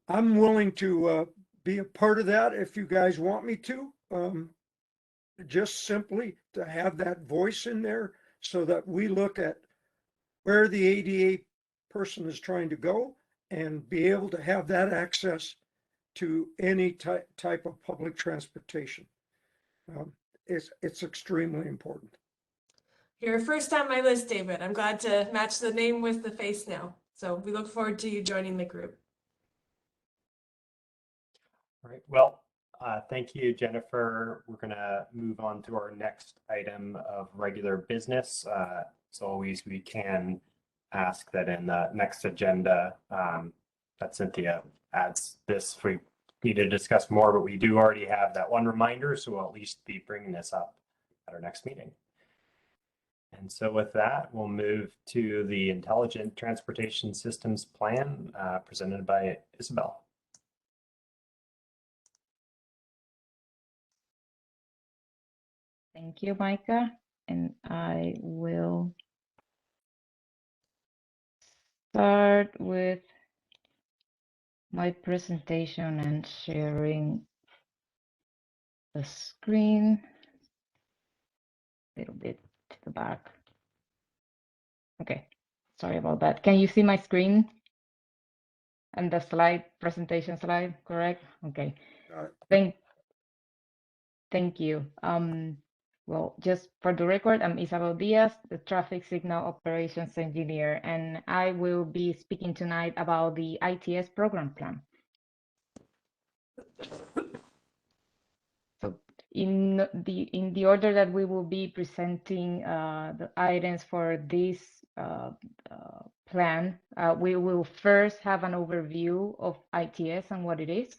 I'm willing to be a part of that if you guys want me to. Just simply to have that voice in there so that we look at where the ADA person is trying to go and be able to have that access to any type of public transportation. It's extremely important. You're first on my list, David. I'm glad to match the name with the face now. So we look forward to you joining the group. All right. Well, thank you, Jennifer. We're going to move on to our next item of regular business. As always, we can ask that in the next agenda that Cynthia adds this if we need to discuss more, but we do already have that one reminder, so we'll at least be bringing this up at our next meeting. And so with that, we'll move to the Intelligent Transportation Systems Plan presented by Isabel. Thank you, Micah. And I will start with my presentation and sharing the screen a little bit to the back. Okay, sorry about that. Can you see my screen and the presentation slide, correct? Okay, thank you. Well, just for the record, I'm Isabel Diaz, the Traffic Signal Operations Engineer, and I will be speaking tonight about the ITS program plan. So in the order that we will be presenting the items for this plan, we will first have an overview of ITS and what it is.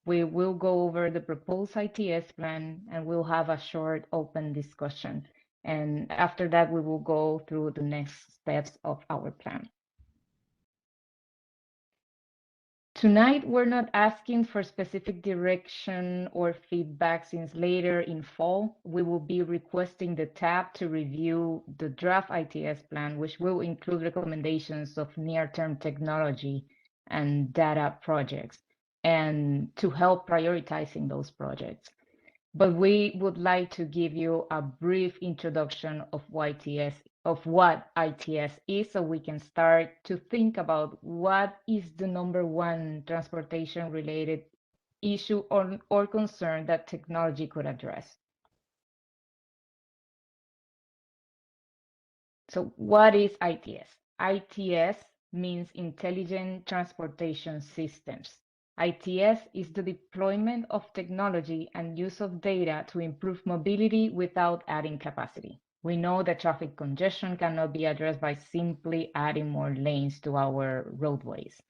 We will go over the proposed ITS plan and we'll have a short open discussion. And after that, we will go through the next steps of our plan. Tonight, we're not asking for specific direction or feedback since later in fall, we will be requesting the tab to review the draft ITS plan, which will include recommendations of near-term technology and data projects, and to help prioritizing those projects. But we would like to give you a brief introduction of what ITS is, so we can start to think about what is the #1 transportation related issue or concern that technology could address. So what is ITS? ITS means Intelligent Transportation Systems. ITS is the deployment of technology and use of data to improve mobility without adding capacity. We know that traffic congestion cannot be addressed by simply adding more lanes to our roadways.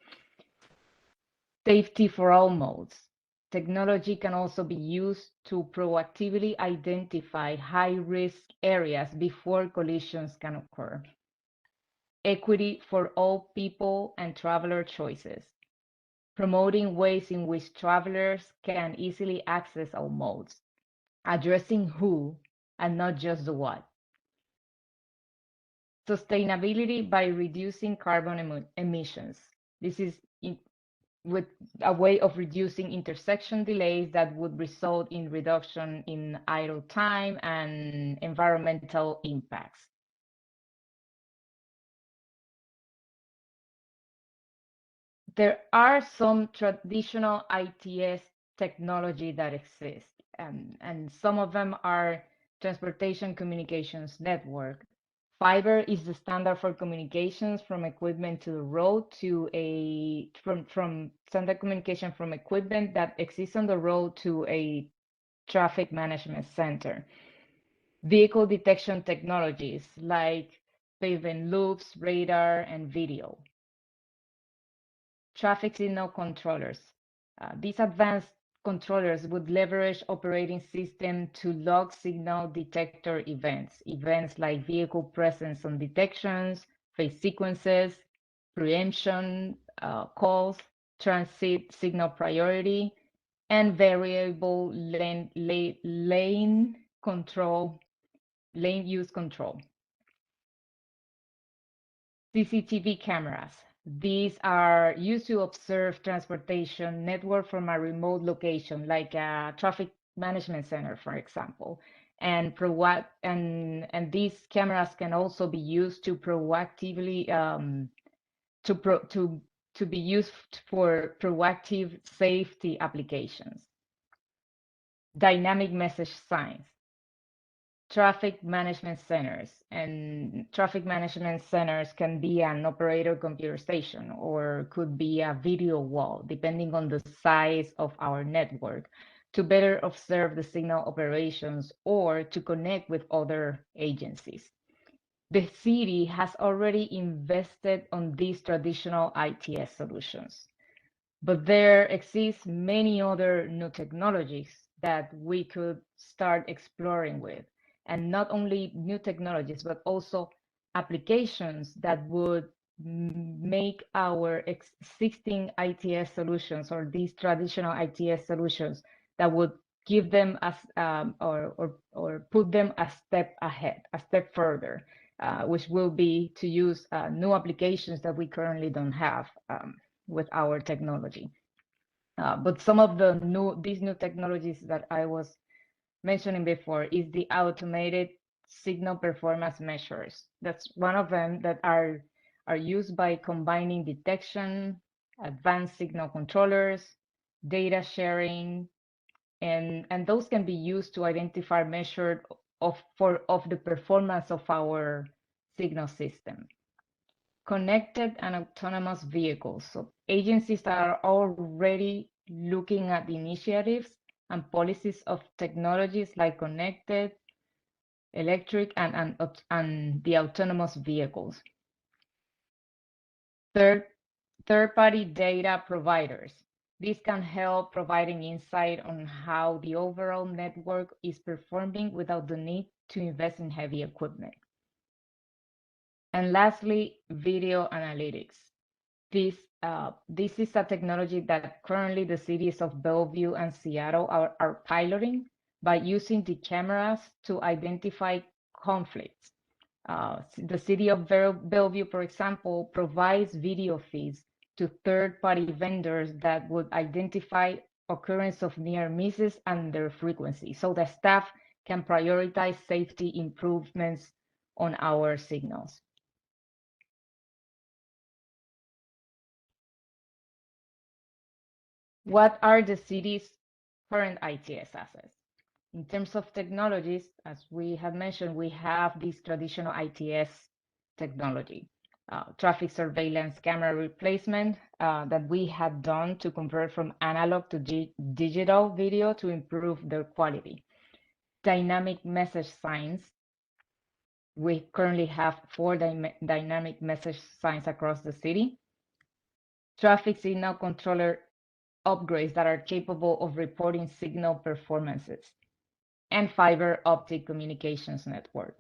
Safety for all modes. Technology can also be used to proactively identify high-risk areas before collisions can occur. Equity for all people and traveler choices. Promoting ways in which travelers can easily access all modes. Addressing who and not just the what. Sustainability by reducing carbon emissions. This is with a way of reducing intersection delays that would result in reduction in idle time and environmental impacts. There are some traditional ITS technology that exist, and some of them are Transportation Communications Network. Fiber is the standard for communications from equipment to the road to from standard communication from equipment that exists on the road to a traffic management center. Vehicle detection technologies like pavement loops, radar, and video. Traffic signal controllers. These advanced controllers would leverage operating system to log signal detector events like vehicle presence on detections, phase sequences, preemption calls, transit signal priority, and variable lane use control. CCTV cameras. These are used to observe transportation network from a remote location, like a traffic management center, for example. And these cameras can also be used to proactively to be used for proactive safety applications. Dynamic message signs. Traffic management centers, and traffic management centers can be an operator computer station or could be a video wall, depending on the size of our network, to better observe the signal operations or to connect with other agencies. The city has already invested on these traditional ITS solutions, but there exist many other new technologies that we could start exploring with. And not only new technologies, but also applications that would make our existing ITS solutions or these traditional ITS solutions that would give them as or put them a step ahead, a step further, which will be to use new applications that we currently don't have with our technology. But some of these new technologies that I was mentioning before is the automated signal performance measures. That's one of them that are used by combining detection, advanced signal controllers, data sharing, and those can be used to identify measure of the performance of our signal system. Connected and autonomous vehicles. So agencies are already looking at initiatives and policies of technologies like connected, electric, and the autonomous vehicles. Third-party data providers. This can help providing insight on how the overall network is performing without the need to invest in heavy equipment. And lastly, video analytics. This is a technology that currently the cities of Bellevue and Seattle are piloting by using the cameras to identify conflicts. The city of Bellevue, for example, provides video feeds to third-party vendors that would identify occurrence of near misses and their frequency, so the staff can prioritize safety improvements on our signals. What are the city's current ITS assets? In terms of technologies, as we have mentioned, we have this traditional ITS technology, traffic surveillance camera replacement that we have done to convert from analog to digital video to improve their quality. Dynamic message signs. We currently have 4 dynamic message signs across the city. Traffic signal controller upgrades that are capable of reporting signal performances, and fiber optic communications network.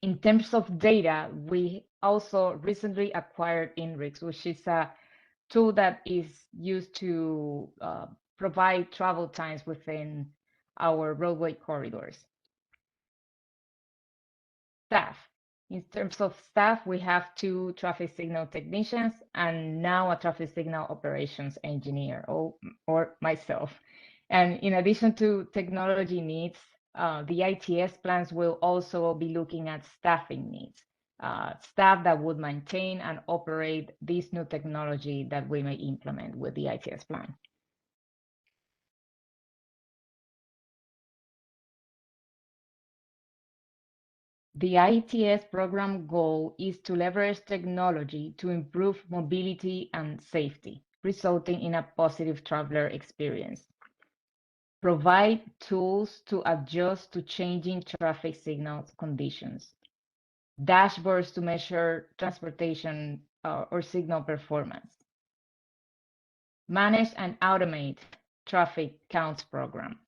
In terms of data, we also recently acquired INRIX, which is a tool that is used to provide travel times within our roadway corridors. Staff. In terms of staff, we have 2 traffic signal technicians and now a traffic signal operations engineer, or myself. And in addition to technology needs, the ITS plans will also be looking at staffing needs, staff that would maintain and operate this new technology that we may implement with the ITS plan. The ITS program goal is to leverage technology to improve mobility and safety, resulting in a positive traveler experience. Provide tools to adjust to changing traffic signal conditions. Dashboards to measure transportation or signal performance. Manage and automate traffic counts program.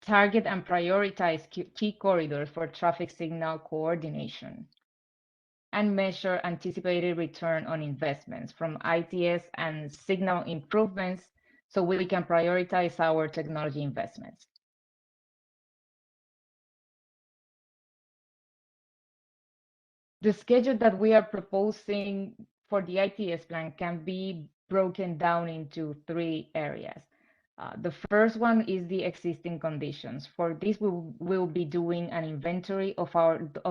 Target and prioritize key corridors for traffic signal coordination. And measure anticipated return on investments from ITS and signal improvements so we can prioritize our technology investments. The schedule that we are proposing for the ITS plan can be broken down into 3 areas. The first one is the existing conditions. For this, we will be doing an inventory of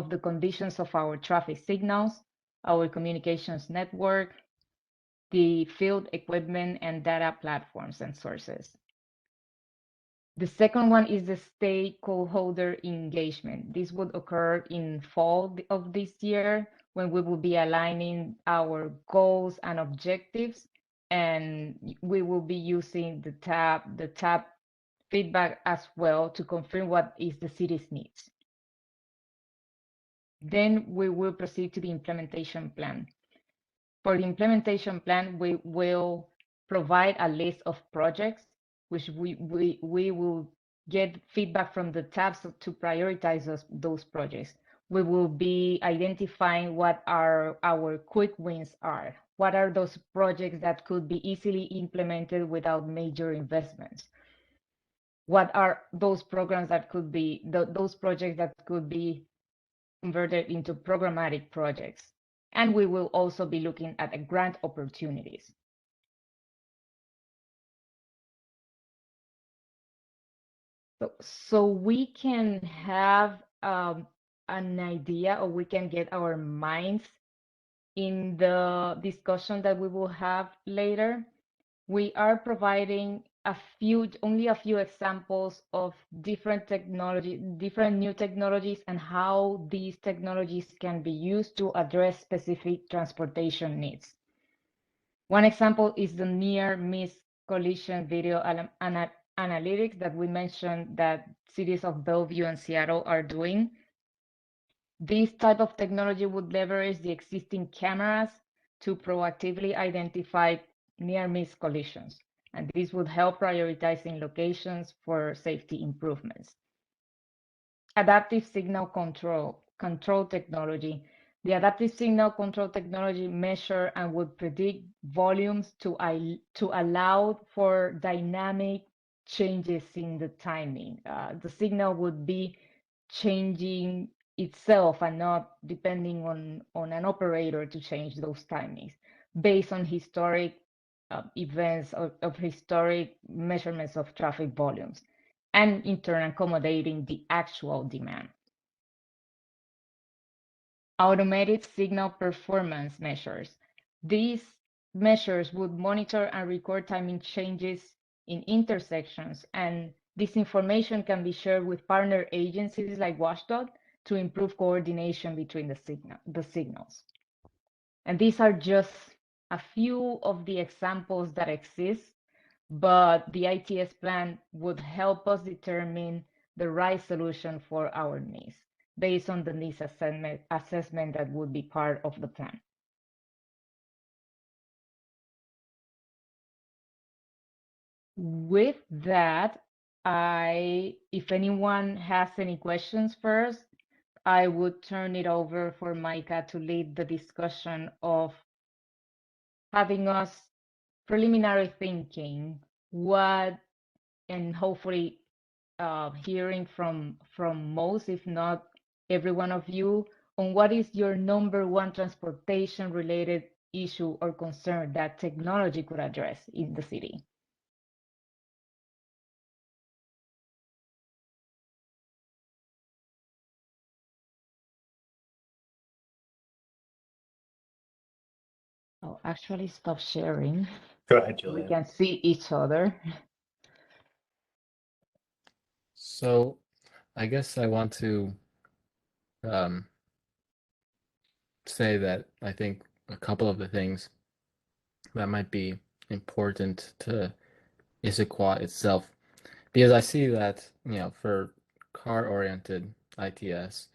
the conditions of our traffic signals, our communications network, the field equipment, and data platforms and sources. The second one is the stakeholder engagement. This would occur in fall of this year when we will be aligning our goals and objectives, and we will be using the tab feedback as well to confirm what is the city's needs. Then we will proceed to the implementation plan. For the implementation plan, we will provide a list of projects which we will get feedback from the tabs to prioritize those projects. We will be identifying what our quick wins are. What are those projects that could be easily implemented without major investments? What are those programs that could be, those projects that could be converted into programmatic projects? And we will also be looking at grant opportunities. So we can have an idea, or we can get our minds in the discussion that we will have later. We are providing only a few examples of different new technologies, and how these technologies can be used to address specific transportation needs. One example is the near miss collision video analytics that we mentioned that cities of Bellevue and Seattle are doing. This type of technology would leverage the existing cameras to proactively identify near miss collisions, and this would help prioritizing locations for safety improvements. Adaptive signal control technology. The adaptive signal control technology measure and would predict volumes to allow for dynamic changes in the timing. The signal would be changing itself and not depending on an operator to change those timings based on historic events of historic measurements of traffic volumes, and in turn accommodating the actual demand. Automated signal performance measures. These measures would monitor and record timing changes in intersections, and this information can be shared with partner agencies like WashDOT to improve coordination between the signals. And these are just a few of the examples that exist, but the ITS plan would help us determine the right solution for our needs based on the needs assessment that would be part of the plan. With that, if anyone has any questions first, I would turn it over for Micah to lead the discussion of having us preliminary thinking and hopefully hearing from most, if not every one of you, on what is your #1 transportation related issue or concern that technology could address in the city. I'll actually stop sharing. Go ahead, So we Julian. can see each other. So I guess I want to say that I think a couple of the things that might be important to Issaquah itself, because I see that, for car-oriented ITS,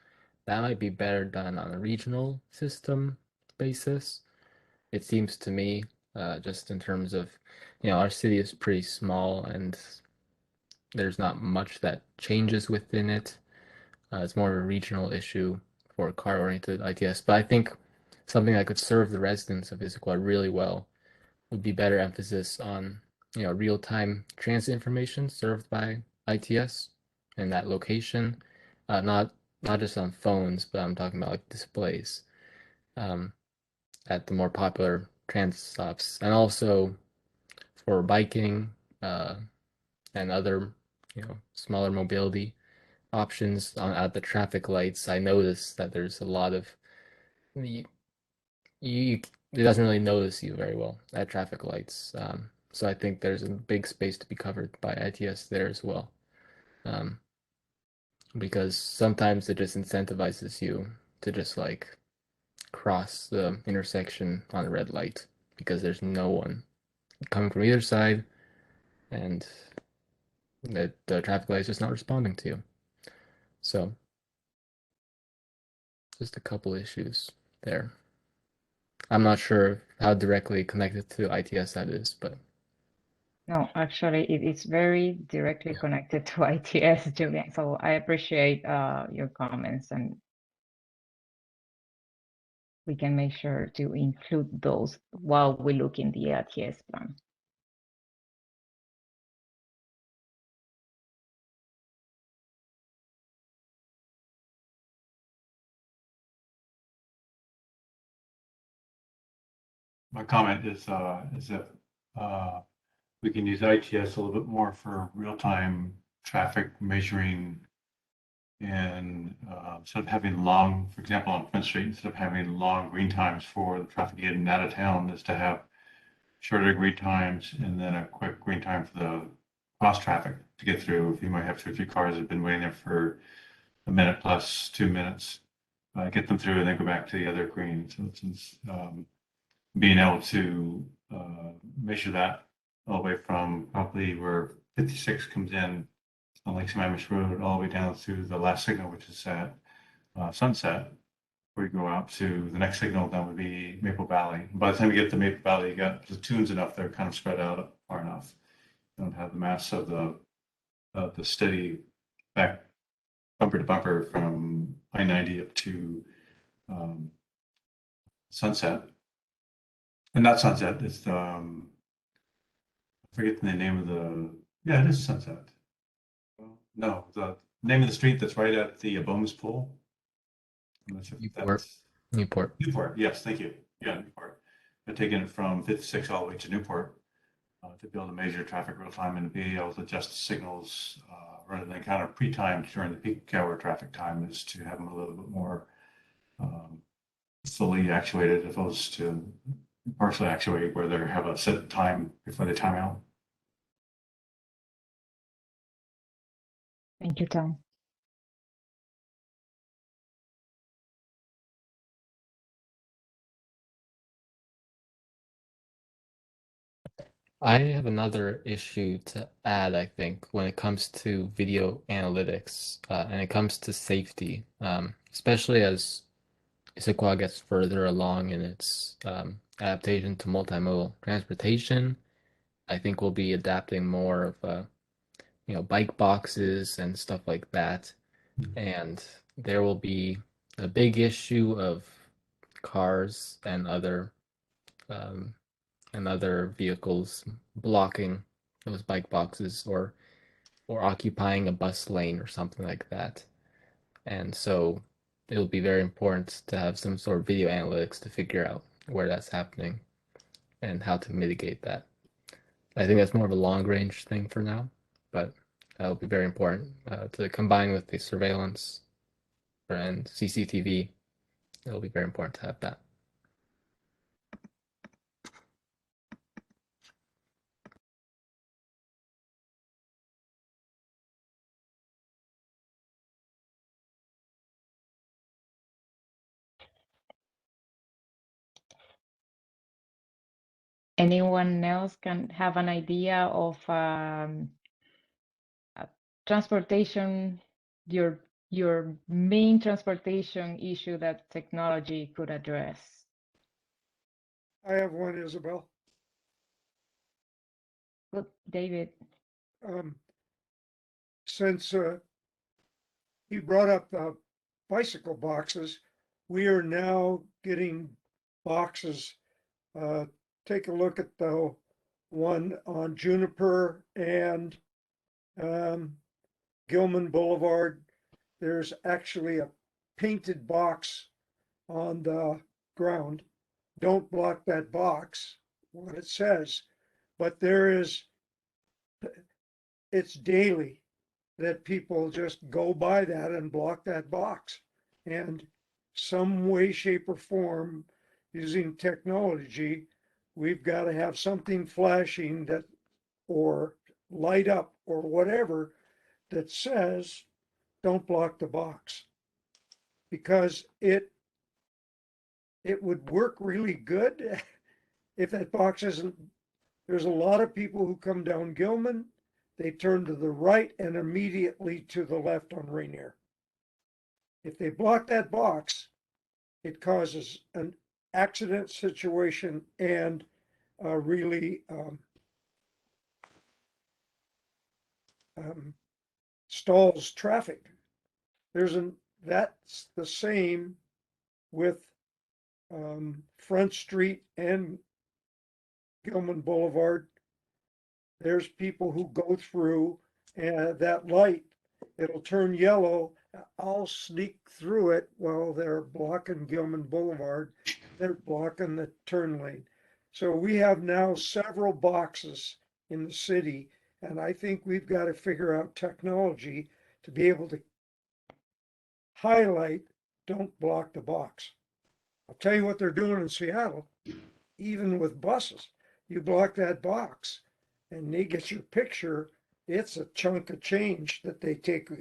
that might be better done on a regional system basis. It seems to me just in terms of, our city is pretty small and there's not much that changes within it. It's more of a regional issue for car-oriented ITS, but I think something that could serve the residents of Issaquah really well would be better emphasis on, real-time transit information served by ITS in that location. Not just on phones, but I'm talking about like displays at the more popular transit stops, and also for biking and other, smaller mobility options at the traffic lights. I noticed that there's a lot of you, it doesn't really notice you very well at traffic lights. So I think there's a big space to be covered by ITS there as well. Because sometimes it just incentivizes you to just like cross the intersection on a red light because there's no one coming from either side and the traffic light is just not responding to you. So just a couple issues there. I'm not sure how directly connected to ITS that is, but No, actually, it is very directly connected to ITS, Julian. So I appreciate your comments, and we can make sure to include those while we look in the ITS plan. My comment is that we can use ITS a little bit more for real-time traffic measuring, and instead of having long, for example, on Front Street, instead of having long green times for the traffic getting out of town, is to have shorter green times and then a quick green time for the cross traffic to get through. If you might have 2 or 3 cars that have been waiting there for a minute plus 2 minutes, get them through and then go back to the other green. So it's being able to measure that all the way from probably where 56 comes in on Lake Sammamish Road all the way down to the last signal, which is at Sunset, where you go out to the next signal, that would be Maple Valley. By the time you get to Maple Valley, you got platoons enough that are kind of spread out far enough. You don't have the mass of the steady back bumper to bumper from I-90 up to Sunset. And not Sunset, it's I forget the name of yeah, it is Sunset. No, the name of the street that's right at the Bomus Pool. I'm not sure if Newport. that's Newport. Newport, yes, thank you. Yeah, Newport. I've taken it from 56 all the way to Newport to be able to measure traffic real time and to be able to adjust the signals rather than kind of pre-timed during the peak hour traffic time, is to have them a little bit more fully actuated as opposed to partially actuated where they have a set time before they time out. Thank you, Tom. I have another issue to add, I think, when it comes to video analytics and it comes to safety, especially as Issaquah gets further along in its adaptation to multimodal transportation. I think we'll be adapting more of, bike boxes and stuff like that. And there will be a big issue of cars um, and other vehicles blocking those bike boxes or occupying a bus lane or something like that. And so it'll be very important to have some sort of video analytics to figure out where that's happening and how to mitigate that. I think that's more of a long range thing for now, but that'll be very important to combine with the surveillance and CCTV. It'll be very important to have that. Anyone else can have an idea of transportation, your main transportation issue that technology could address? I have one, Isabel. Good, David. Since you brought up bicycle boxes, we are now getting boxes. Take a look at the one on Juniper and Gilman Boulevard. There's actually a painted box on the ground. Don't block that box, what it says, but it's daily that people just go by that and block that box. And some way, shape, or form, using technology, we've got to have something flashing that, or light up, or whatever, that says, don't block the box. Because it would work really good if that box isn't. There's a lot of people who come down Gilman, they turn to the right and immediately to the left on Rainier. If they block that box, it causes an accident situation and really stalls traffic. That's the same with Front Street and Gilman Boulevard. There's people who go through that light, it'll turn yellow. I'll sneak through it while they're blocking Gilman Boulevard. They're blocking the turn lane. So we have now several boxes in the city, and I think we've got to figure out technology to be able to highlight, don't block the box. I'll tell you what they're doing in Seattle, even with buses. You block that box and they get your picture, it's a chunk of change that they take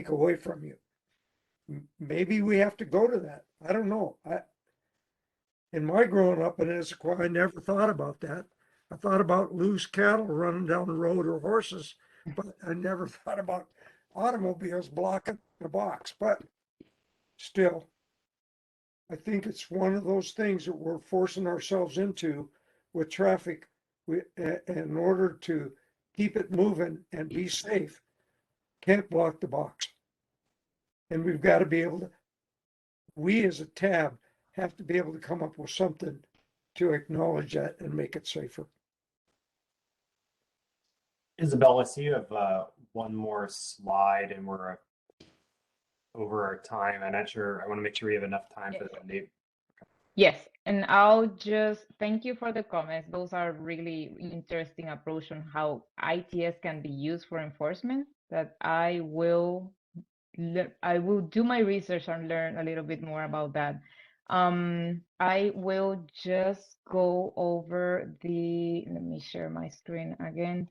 away from you. Maybe we have to go to that. I don't know. In my growing up in Issaquah, I never thought about that. I thought about loose cattle running down the road or horses, but I never thought about automobiles blocking the box. But still, I think it's one of those things that we're forcing ourselves into with traffic. In order to keep it moving and be safe, can't block the box. And we've got to be able to, we as a tab have to be able to come up with something to acknowledge that and make it safer. Isabel, I see you have one more slide and we're over our time. I'm not sure. I want to make sure we have enough time for the Yes, and I'll just thank you for the comments. Those are really interesting approach on how ITS can be used for enforcement. That I will do my research and learn a little bit more about that. I will just go over let me share my screen again.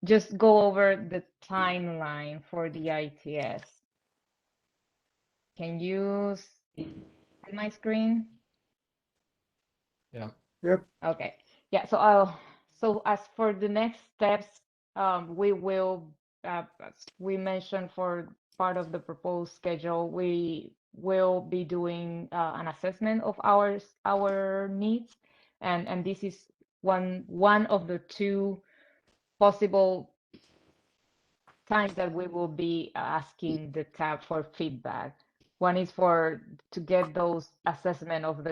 Just go over the timeline for the ITS. Can you see my screen? Yeah. Yep. Okay. Yeah. So as for the next steps, we will, as we mentioned for part of the proposed schedule, we will be doing an assessment of our needs, and this is one of the two possible times that we will be asking the tab for feedback. One is to get those assessment of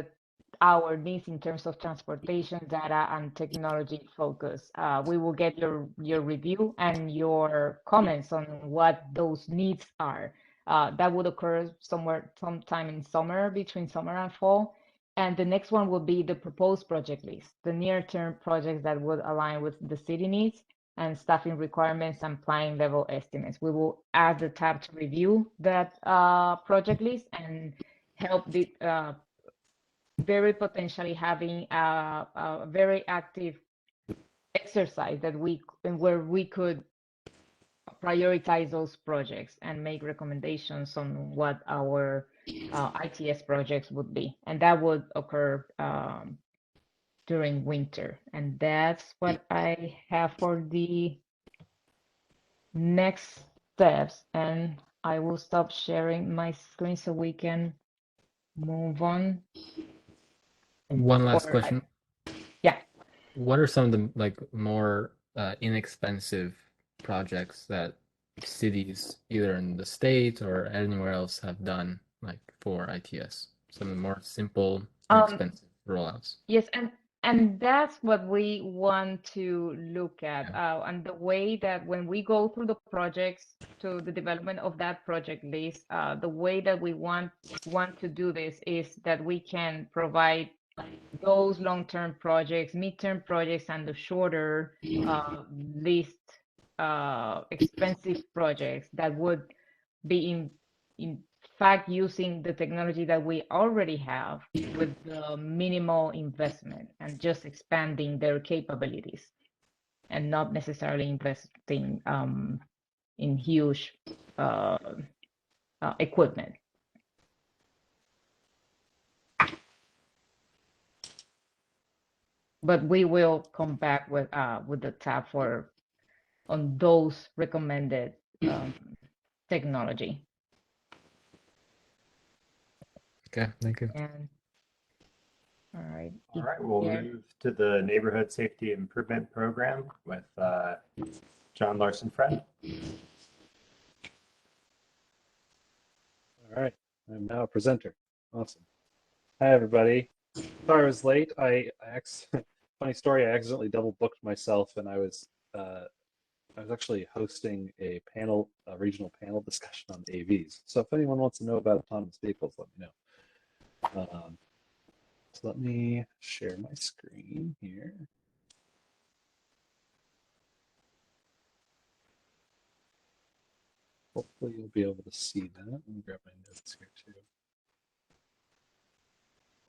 our needs in terms of transportation data and technology focus. We will get your review and your comments on what those needs are. That would occur sometime in summer, between summer and fall. And the next one will be the proposed project list, the near-term projects that would align with the city needs and staffing requirements and planning level estimates. We will ask the tab to review that project list and help the very potentially having a very active exercise where we could prioritize those projects and make recommendations on what our ITS projects would be, and that would occur during winter. And that's what I have for the next steps, and I will stop sharing my screen so we can move on. One last question. Yeah. What are some of the more inexpensive projects that cities either in the state or anywhere else have done, like for ITS? Some more simple, inexpensive rollouts. Yes, and that's what we want to look at. And the way that when we go through the projects to the development of that project list, the way that we want to do this is that we can provide those long-term projects, midterm projects, and the shorter least expensive projects that would be in fact using the technology that we already have with the minimal investment and just expanding their capabilities and not necessarily investing in huge equipment. But we will come back with the tab on those recommended technology. Okay, thank you. And all right. All right, we'll move to the Neighborhood Safety Improvement Program with John Larson Friend. All right, I'm now a presenter. Awesome. Hi, everybody. Sorry I was late. Funny story, I accidentally double booked myself, and I was actually hosting a regional panel discussion on AVs. So if anyone wants to know about autonomous vehicles, let me know. So let me share my screen here. Hopefully you'll be able to see that. Let me grab my notes here too.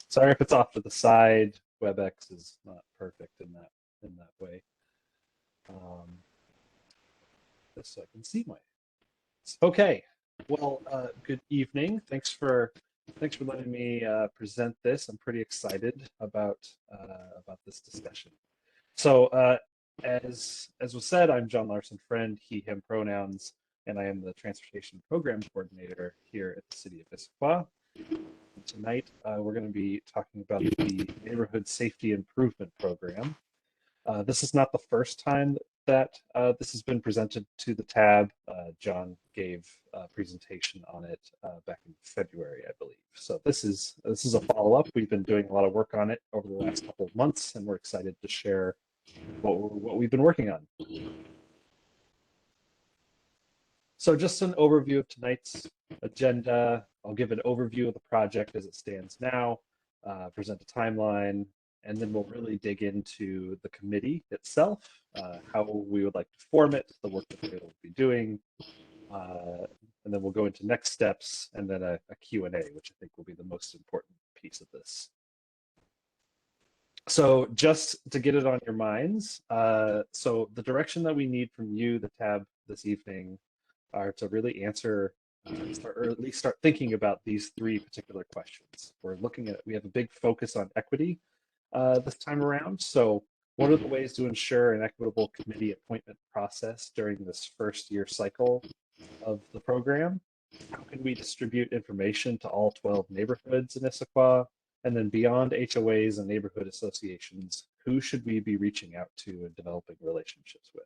Sorry if it's off to the side. WebEx is not perfect in that way. Just so I can see my. Okay. Well, good evening. Thanks for letting me present this. I'm pretty excited about this discussion. So as was said, I'm John Larson Friend, he, him pronouns, and I am the Transportation Program Coordinator here at the City of Issaquah. Tonight, we're going to be talking about the Neighborhood Safety Improvement Program. This is not the first time that this has been presented to the tab. John gave a presentation on it back in February, I believe. So this is a follow-up. We've been doing a lot of work on it over the last couple of months, and we're excited to share what we've been working on. So just an overview of tonight's agenda. I'll give an overview of the project as it stands now, present a timeline, and then we'll really dig into the committee itself, how we would like to form it, the work that we'll be doing, and then we'll go into next steps, and then a Q&A, which I think will be the most important piece of this. So just to get it on your minds, so the direction that we need from you, the tab, this evening, are to really answer, or at least start thinking about these three particular questions. We have a big focus on equity this time around. So what are the ways to ensure an equitable committee appointment process during this first year cycle of the program? How can we distribute information to all 12 neighborhoods in Issaquah? And then beyond HOAs and neighborhood associations, who should we be reaching out to and developing relationships with?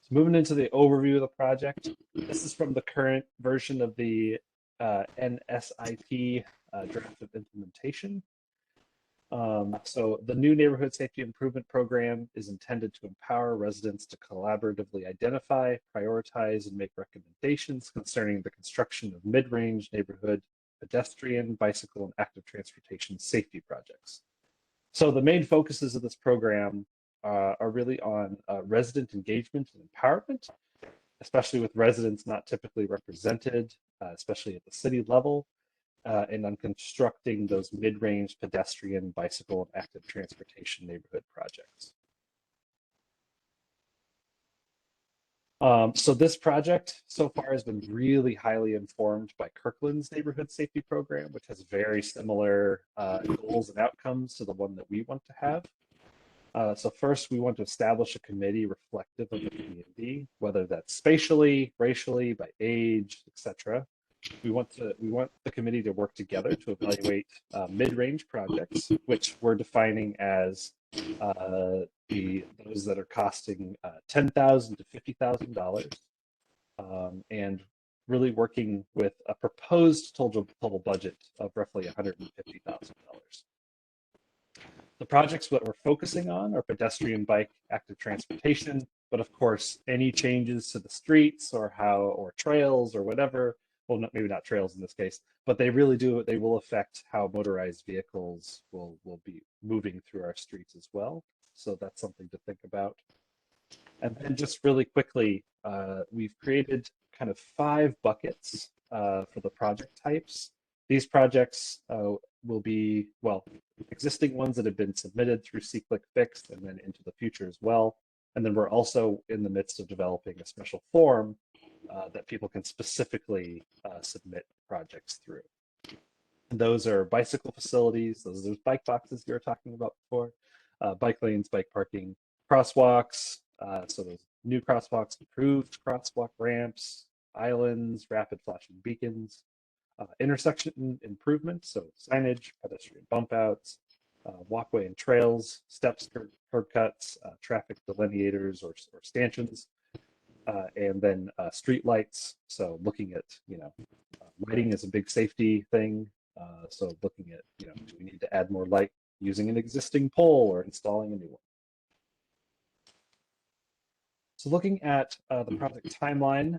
So moving into the overview of the project, this is from the current version of the NSIP draft of implementation. So the new Neighborhood Safety Improvement Program is intended to empower residents to collaboratively identify, prioritize, and make recommendations concerning the construction of mid-range neighborhood pedestrian, bicycle, and active transportation safety projects. So the main focuses of this program are really on resident engagement and empowerment, especially with residents not typically represented, especially at the city level, and on constructing those mid-range pedestrian, bicycle, and active transportation neighborhood projects. So this project so far has been really highly informed by Kirkland's neighborhood safety program, which has very similar goals and outcomes to the one that we want to have. So first, we want to establish a committee reflective of the community, whether that's spatially, racially, by age, etc. We want the committee to work together to evaluate mid-range projects, which we're defining as those that are costing $10,000 to $50,000, and really working with a proposed total budget of roughly $150,000. The projects that we're focusing on are pedestrian, bike, active transportation, but of course, any changes to the streets or trails or whatever, well, maybe not trails in this case, but they will affect how motorized vehicles will be moving through our streets as well. So that's something to think about. And then just really quickly, we've created kind of 5 buckets for the project types. These projects will be, well, existing ones that have been submitted through C-Click Fixed and then into the future as well. And then we're also in the midst of developing a special form that people can specifically submit projects through. And those are bicycle facilities, those are bike boxes you were talking about before, bike lanes, bike parking, crosswalks, so those new crosswalks, improved crosswalk ramps, islands, rapid flashing beacons, intersection improvements, so signage, pedestrian bump outs, walkway and trails, steps, curb cuts, traffic delineators or stanchions, and then street lights. So looking at, lighting is a big safety thing. So looking at, do we need to add more light using an existing pole or installing a new one? So looking at the project timeline,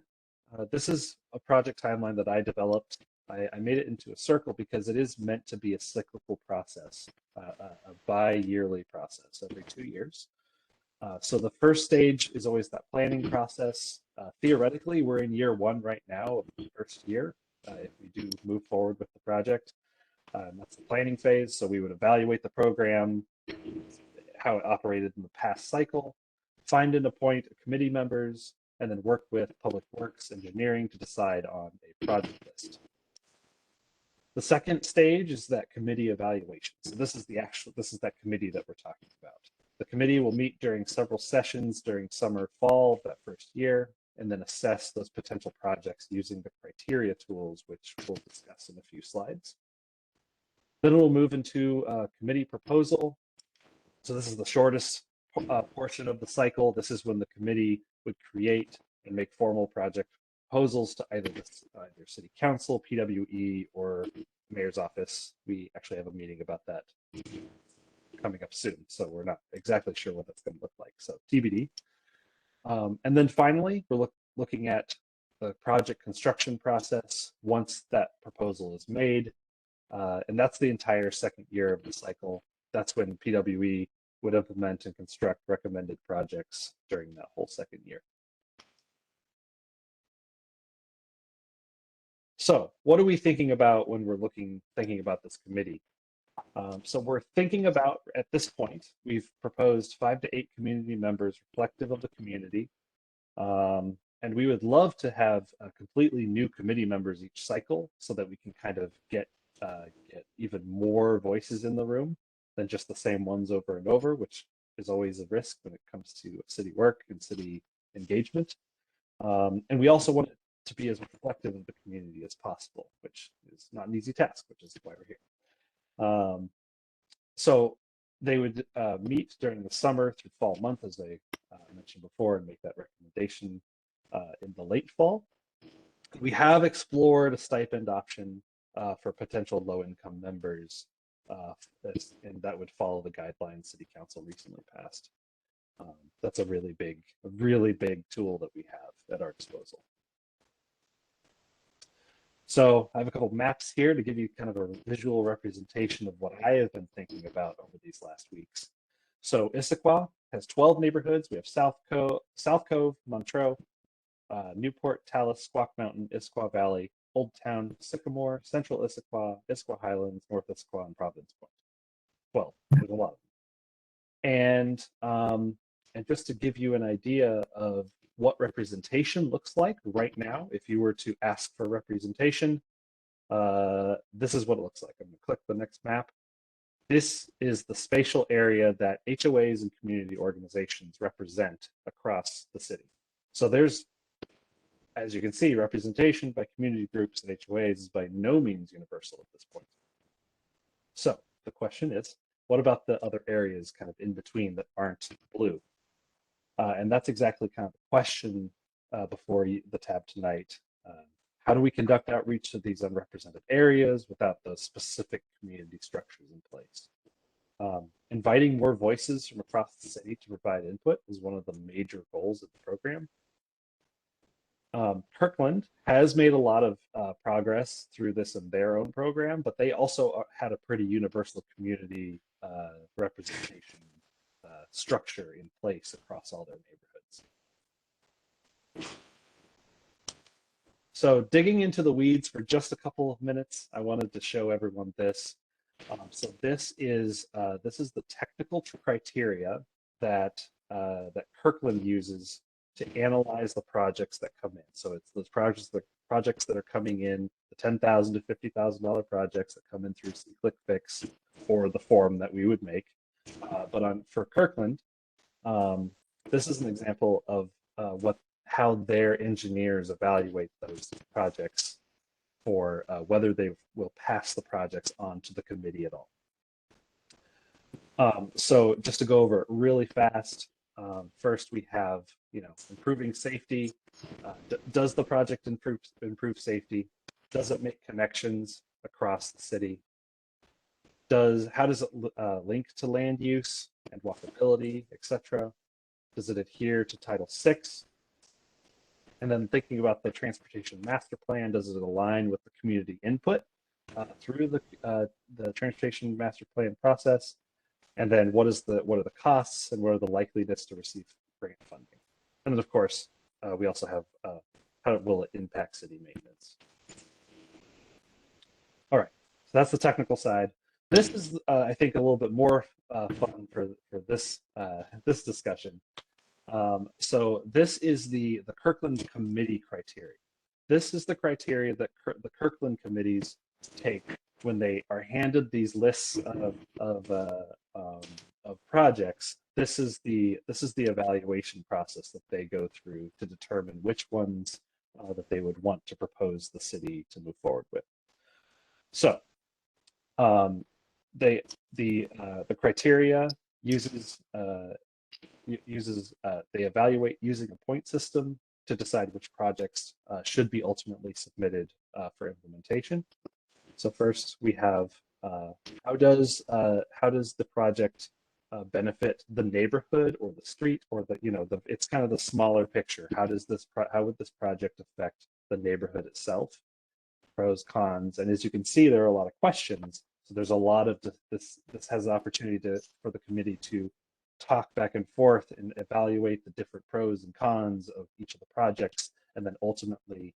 this is a project timeline that I developed. I made it into a circle because it is meant to be a cyclical process, a bi-yearly process every 2 years. So the first stage is always that planning process. Theoretically, we're in year 1 right now of the first year. If we do move forward with the project, that's the planning phase. So we would evaluate the program, how it operated in the past cycle, find and appoint committee members, and then work with Public Works Engineering to decide on a project list. The second stage is that committee evaluation. So this is that committee that we're talking about. The committee will meet during several sessions during summer, fall of that first year, and then assess those potential projects using the criteria tools, which we'll discuss in a few slides. Then we'll move into a committee proposal. So this is the shortest portion of the cycle. This is when the committee would create and make formal project proposals to either City Council, PWE, or Mayor's Office. We actually have a meeting about that coming up soon, so we're not exactly sure what that's going to look like. So TBD. And then finally, we're looking at the project construction process once that proposal is made, and that's the entire second year of the cycle. That's when PWE would implement and construct recommended projects during that whole second year. So what are we thinking about when we're thinking about this committee? So we're thinking about, at this point, we've proposed 5 to 8 community members reflective of the community. And we would love to have completely new committee members each cycle so that we can kind of get even more voices in the room than just the same ones over and over, which is always a risk when it comes to city work and city engagement. And we also want it to be as reflective of the community as possible, which is not an easy task, which is why we're here. So they would meet during the summer through fall month, as I mentioned before, and make that recommendation in the late fall. We have explored a stipend option for potential low-income members, and that would follow the guidelines City Council recently passed. That's a really big tool that we have at our disposal. So I have a couple of maps here to give you kind of a visual representation of what I have been thinking about over these last weeks. So Issaquah has 12 neighborhoods. We have South Cove, Montreux, Newport, Tallis, Squaw Mountain, Issaquah Valley, Old Town, Sycamore, Central Issaquah, Issaquah Highlands, North Issaquah, and Providence Point. Well, there's a lot of them. And just to give you an idea of what representation looks like right now, if you were to ask for representation, this is what it looks like. I'm going to click the next map. This is the spatial area that HOAs and community organizations represent across the city. So there's, as you can see, representation by community groups and HOAs is by no means universal at this point. So the question is, What about the other areas kind of in between that aren't blue? And that's exactly kind of the question before the tab tonight. How do we conduct outreach to these unrepresented areas without the specific community structures in place? Inviting more voices from across the city to provide input is one of the major goals of the program. Kirkland has made a lot of progress through this in their own program, but they also had a pretty universal community representation structure in place across all their neighborhoods. So digging into the weeds for just a couple of minutes, I wanted to show everyone this. So this is the technical criteria that that Kirkland uses to analyze the projects that come in. So it's those projects that are coming in, the $10,000 to $50,000 projects that come in through click fix or the form that we would make. But for Kirkland, this is an example of how their engineers evaluate those projects for whether they will pass the projects on to the committee at all. So just to go over it really fast, first we have, improving safety. Does the project improve safety? Does it make connections across the city? How does it link to land use and walkability, etc.? Does it adhere to Title VI? And then thinking about the transportation master plan, does it align with the community input through the transportation master plan process? And then what are the costs and what are the likeliness to receive grant funding? And then of course, we also have how will it impact city maintenance? All right, so that's the technical side. This is, I think, a little bit more fun for this this discussion. So this is the Kirkland committee criteria. This is the criteria that the Kirkland committees take when they are handed these lists of projects. This is the evaluation process that they go through to determine which ones that they would want to propose the city to move forward with. So the criteria uses they evaluate using a point system to decide which projects should be ultimately submitted for implementation. So first we have how does the project benefit the neighborhood or the street or it's kind of the smaller picture. How would this project affect the neighborhood itself? Pros, cons, and as you can see, there are a lot of questions. So there's a lot of this has the opportunity for the committee to talk back and forth and evaluate the different pros and cons of each of the projects, and then ultimately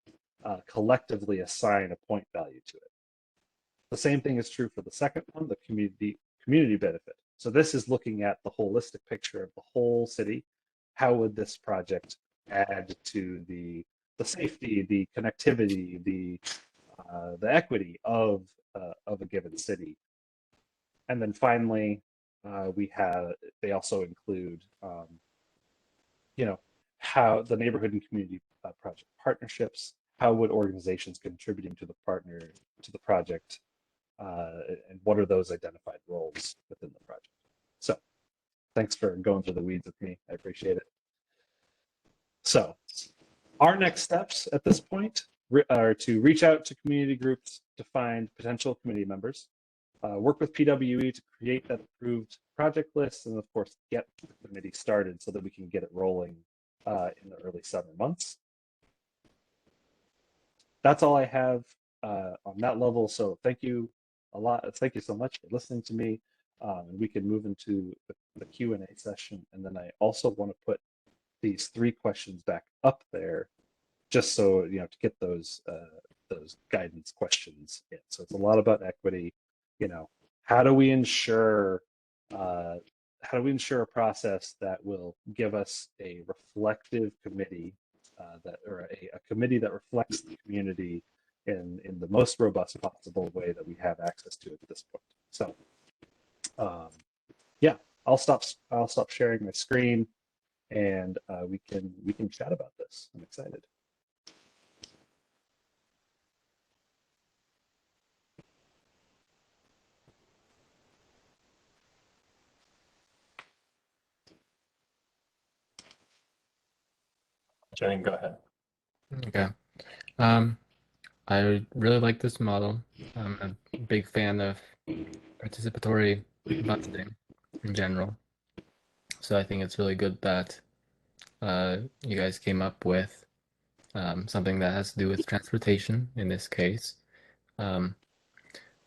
collectively assign a point value to it. The same thing is true for the second one, the community benefit. So this is looking at the holistic picture of the whole city. How would this project add to the safety, the connectivity, the equity of a given city? And then finally, they also include, how the neighborhood and community project partnerships. How would organizations contributing to the project, and what are those identified roles within the project? So, thanks for going through the weeds with me. I appreciate it. So, our next steps at this point are to reach out to community groups to find potential committee members, work with PWE to create that approved project list, and of course get the committee started so that we can get it rolling in the early summer months. That's all I have on that level. So thank you a lot. Thank you so much for listening to me. And we can move into the Q&A session. And then I also want to put these 3 questions back up there, just so to get those guidance questions in. So it's a lot about equity. How do we ensure a process that will give us a reflective committee, a committee that reflects the community in the most robust possible way that we have access to at this point. So yeah, I'll stop sharing my screen, and we can chat about this. I'm excited. Jen, go ahead. Okay. Um, I really like this model. I'm a big fan of participatory budgeting in general. So I think it's really good that you guys came up with something that has to do with transportation in this case. Um,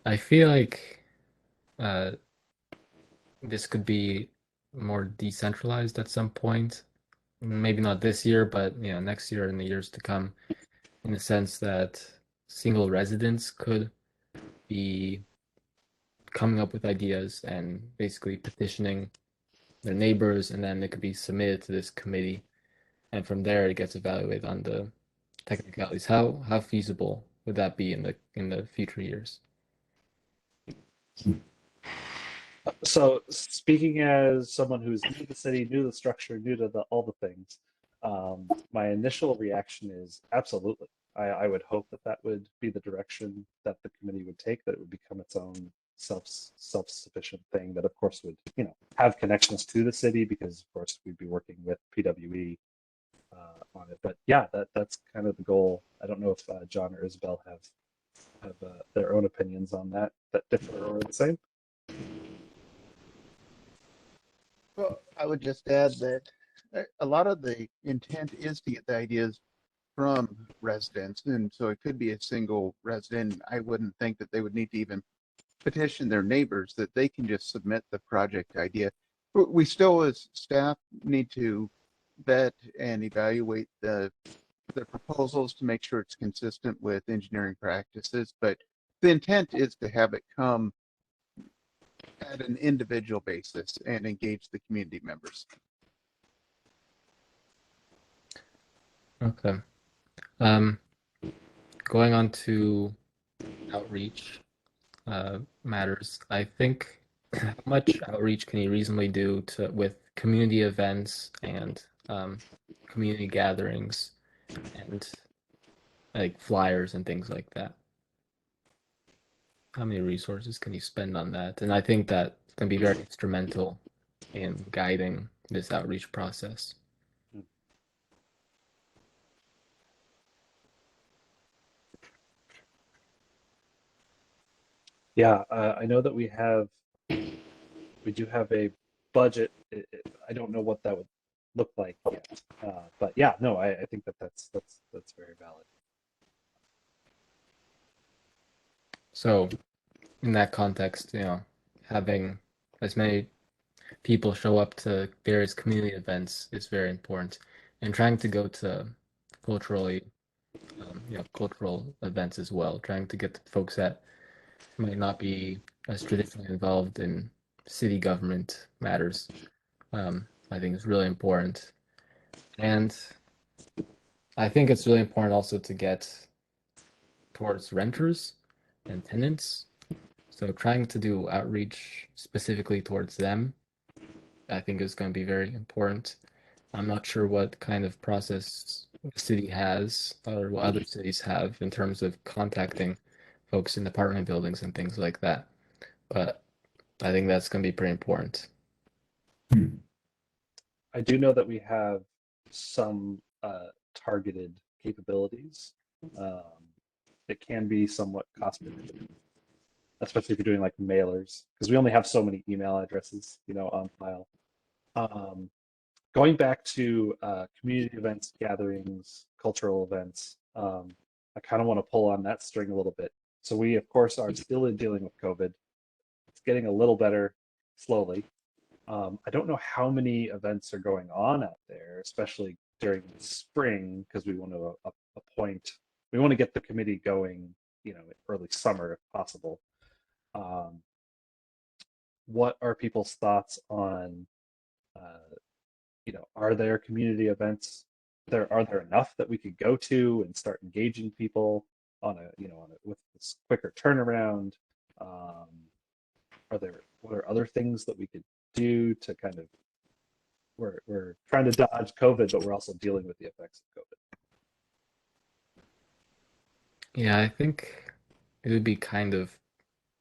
I feel like uh, this could be more decentralized at some point. Maybe not this year, but next year and the years to come, in the sense that single residents could be coming up with ideas and basically petitioning their neighbors, and then it could be submitted to this committee, and from there it gets evaluated on the technicalities. How feasible would that be in the future years? So speaking as someone who's new to the city, new to the structure, new to all the things, my initial reaction is absolutely. I would hope that that would be the direction that the committee would take, that it would become its own self-sufficient thing that of course would, have connections to the city, because of course we'd be working with PWE on it. But yeah, that's kind of the goal. I don't know if John or Isabel have their own opinions on that differ or are the same. Well, I would just add that a lot of the intent is to get the ideas from residents, and so it could be a single resident. I wouldn't think that they would need to even petition their neighbors, that they can just submit the project idea. We still, as staff, need to vet and evaluate the proposals to make sure it's consistent with engineering practices, but the intent is to have it come at an individual basis and engage the community members. Okay. Going on to outreach matters. I think how much outreach can you reasonably do with community events and community gatherings and like flyers and things like that? How many resources can you spend on that? And I think that can be very instrumental in guiding this outreach process. Yeah, I know that we do have a budget. I don't know what that would look like yet, but yeah, no, I think that's very valid. So, in that context, having as many people show up to various community events is very important, and trying to go to culturally, cultural events as well. Trying to get the folks that might not be as traditionally involved in city government matters, I think is really important. And I think it's really important also to get towards renters and tenants. So trying to do outreach specifically towards them, I think is going to be very important. I'm not sure what kind of process the city has or what other cities have in terms of contacting folks in apartment buildings and things like that. But I think that's going to be pretty important. I do know that we have some targeted capabilities. It can be somewhat cost prohibitive, especially if you're doing like mailers, because we only have so many email addresses, on file. Going back to community events, gatherings, cultural events, I kind of want to pull on that string a little bit. So we, of course, are still dealing with COVID. It's getting a little better slowly. I don't know how many events are going on out there, especially during the spring, because we want to we want to get the committee going, early summer if possible. What are people's thoughts on, are there community events? Are there enough that we could go to and start engaging people with this quicker turnaround? What are other things that we could do to kind of, we're trying to dodge COVID, but we're also dealing with the effects of COVID. Yeah, I think it would be kind of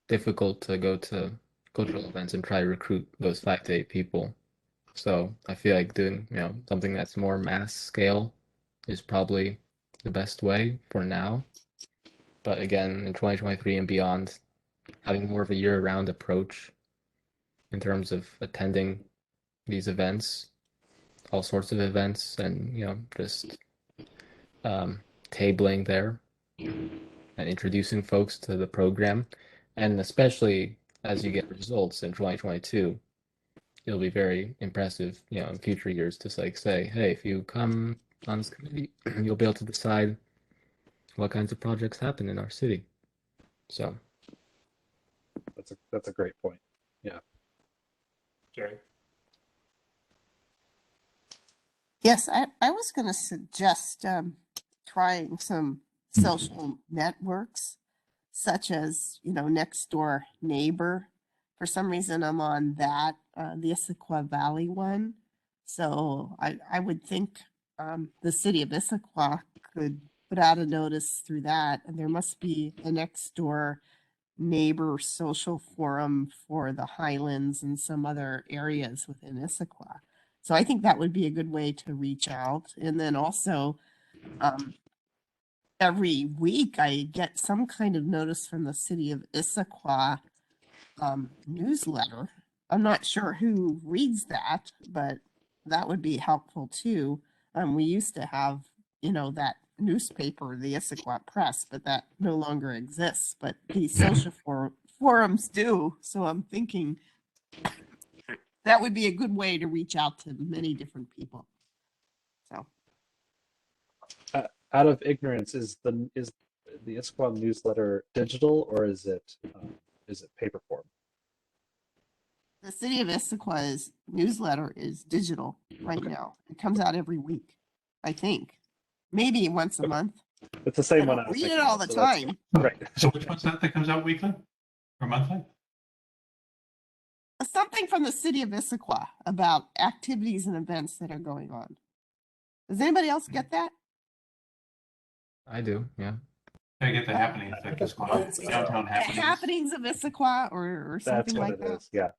difficult to go to cultural events and try to recruit those 5 to 8 people. So I feel like doing, something that's more mass scale is probably the best way for now. But again, in 2023 and beyond, having more of a year-round approach in terms of attending these events, all sorts of events, and just tabling there and introducing folks to the program, and especially as you get results in 2022, it'll be very impressive, in future years to say, hey, if you come on this committee, you'll be able to decide what kinds of projects happen in our city. So That's a great point. Yeah. Jerry? Yes, I was going to suggest trying some social networks, such as, Next Door Neighbor. For some reason, I'm on that, the Issaquah Valley one. So I would think the city of Issaquah could put out a notice through that. And there must be a Next Door Neighbor social forum for the Highlands and some other areas within Issaquah. So I think that would be a good way to reach out. And then also, every week I get some kind of notice from the city of Issaquah newsletter. I'm not sure who reads that, but that would be helpful too. We used to have, that newspaper, the Issaquah Press, but that no longer exists. But these social forums do. So I'm thinking that would be a good way to reach out to many different people. So, Out of ignorance, is the Issaquah newsletter digital, or is it paper form? the city of Issaquah's newsletter is digital right now. It comes out every week, I think. Maybe once a month. It's the same I one. don't I was read it thinking all of, the so that's time. Right. So which one's that comes out weekly or monthly? Something from the city of Issaquah about activities and events that are going on. Does anybody else get that? I do, yeah. I get the happenings, like this one, downtown The happenings. happenings of Issaquah or something That's what like it that. is. Yeah.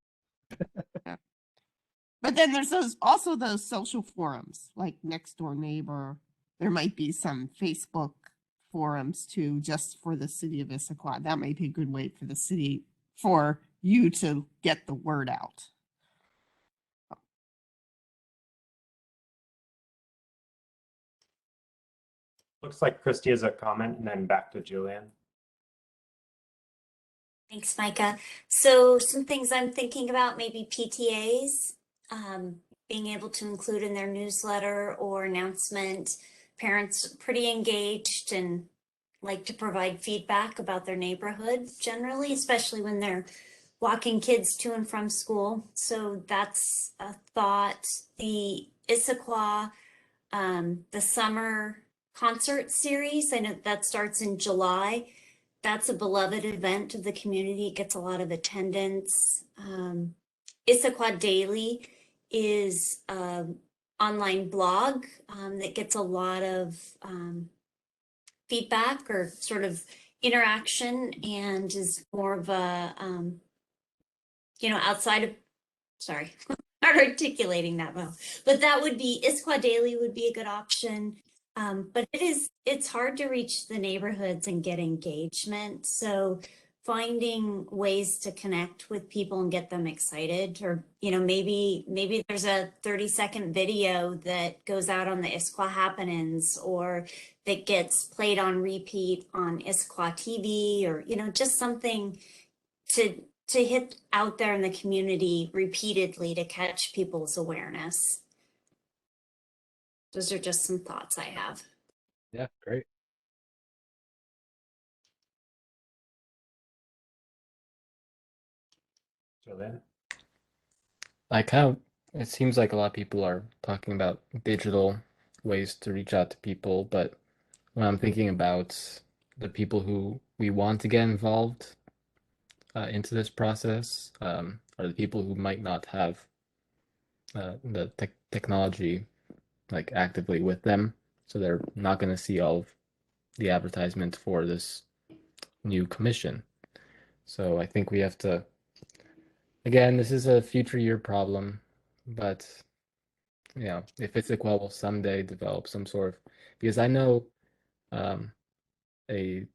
But then there's also those social forums like Next Door Neighbor. There might be some Facebook forums too, just for the city of Issaquah. That might be a good way for you to get the word out. Looks like Christy has a comment, and then back to Julian. Thanks, Micah. So some things I'm thinking about, maybe PTAs, being able to include in their newsletter or announcement. Parents are pretty engaged and like to provide feedback about their neighborhood generally, especially when they're walking kids to and from school. So that's a thought. The Issaquah, the summer concert series, I know that starts in July. That's a beloved event of the community. It gets a lot of attendance. Issaquah Daily is an online blog that gets a lot of feedback or sort of interaction and is more of a, outside of, sorry, not articulating that well, but that would be, Issaquah Daily would be a good option. But it's hard to reach the neighborhoods and get engagement. So finding ways to connect with people and get them excited, or, maybe there's a 30-second video that goes out on the Issaquah Happenings, or that gets played on repeat on Issaquah TV, or, just something to hit out there in the community repeatedly to catch people's awareness. Those are just some thoughts I have. Yeah. Great. Julian? It seems like a lot of people are talking about digital ways to reach out to people, but when I'm thinking about the people who we want to get involved into this process, are the people who might not have the technology like actively with them, so they're not going to see all of the advertisement for this new commission. So I think we have to, again, this is a future year problem, but you know, if Issaquah will someday develop some sort of, because I know a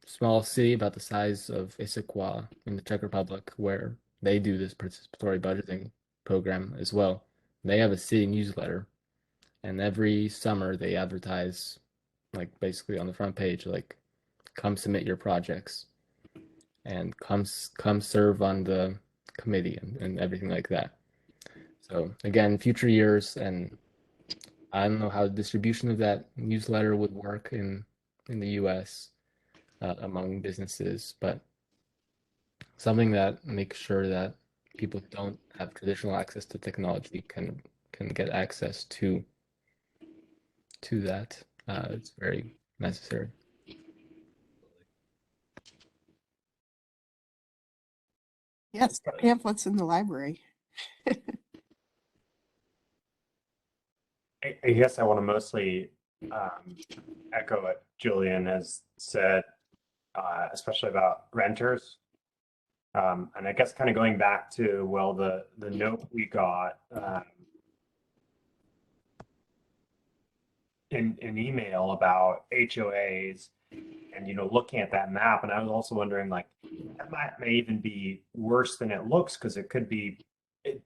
small city about the size of Issaquah in the Czech Republic where they do this participatory budgeting program as well. They have a city newsletter, and every summer they advertise, like basically on the front page, like come submit your projects and come serve on the committee and everything like that. So again, future years, and I don't know how the distribution of that newsletter would work in the US among businesses, but something that makes sure that people who don't have traditional access to technology can get access to that. It's very necessary. Yes, pamphlets in the library. I guess I want to mostly echo what Julian has said, especially about renters. And I guess kind of going back to, well, the note we got in email about HOAs and, looking at that map. And I was also wondering, like, that map may even be worse than it looks because it could be,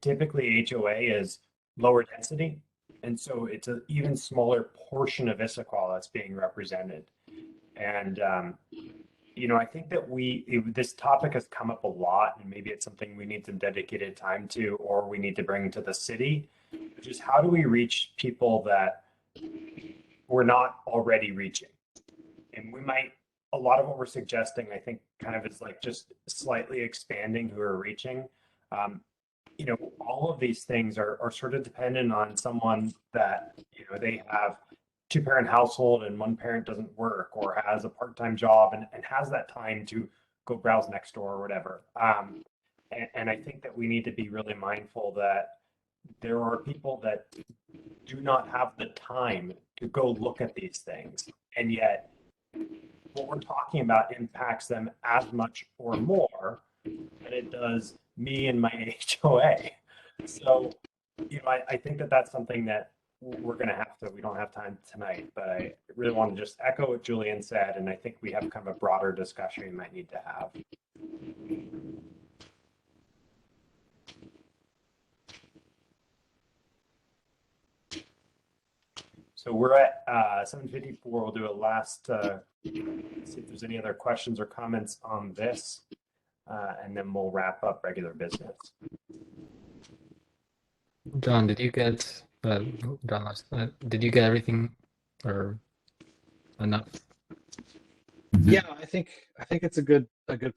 typically HOA is lower density. And so it's an even smaller portion of Issaquah that's being represented. And, I think that this topic has come up a lot, and maybe it's something we need some dedicated time to, or we need to bring to the city, which is how do we reach people that we're not already reaching? And a lot of what we're suggesting, I think, kind of is like just slightly expanding who we're reaching. All of these things are sort of dependent on someone that, they have two-parent household and one parent doesn't work or has a part-time job and has that time to go browse next door or whatever. And I think that we need to be really mindful that there are people that do not have the time to go look at these things. And yet what we're talking about impacts them as much or more than it does me and my HOA. So, I think that that's something that we're going to we don't have time tonight, but I really want to just echo what Julian said. And I think we have kind of a broader discussion we might need to have. So we're at 7:54. We'll do a last, see if there's any other questions or comments on this, and then we'll wrap up regular business. John, did you get did you get everything or enough? Yeah, I think it's a good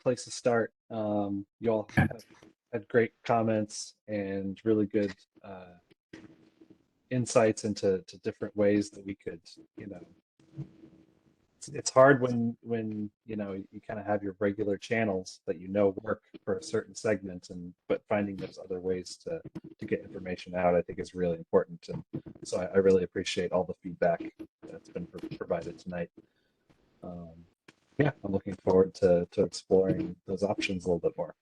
place to start. You all had great comments and really good insights into different ways that we could, it's hard when you kind of have your regular channels that work for a certain segment, but finding those other ways to get information out, I think, is really important. And so I really appreciate all the feedback that's been provided tonight. Yeah, I'm looking forward to exploring those options a little bit more.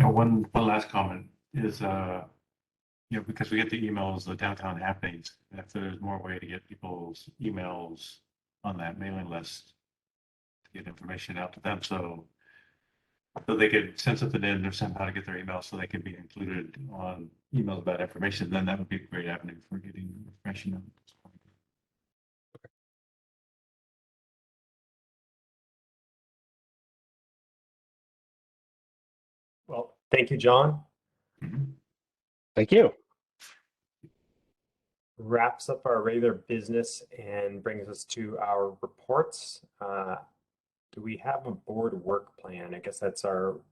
One last comment is, because we get the emails, the downtown happenings, if there's more way to get people's emails on that mailing list to get information out to them, so they could sense it in or somehow to get their emails so they can be included on emails about information, then that would be a great avenue for getting information out. Well, thank you, John. Thank you. Wraps up our regular business and brings us to our reports. Do we have a board work plan? I guess that's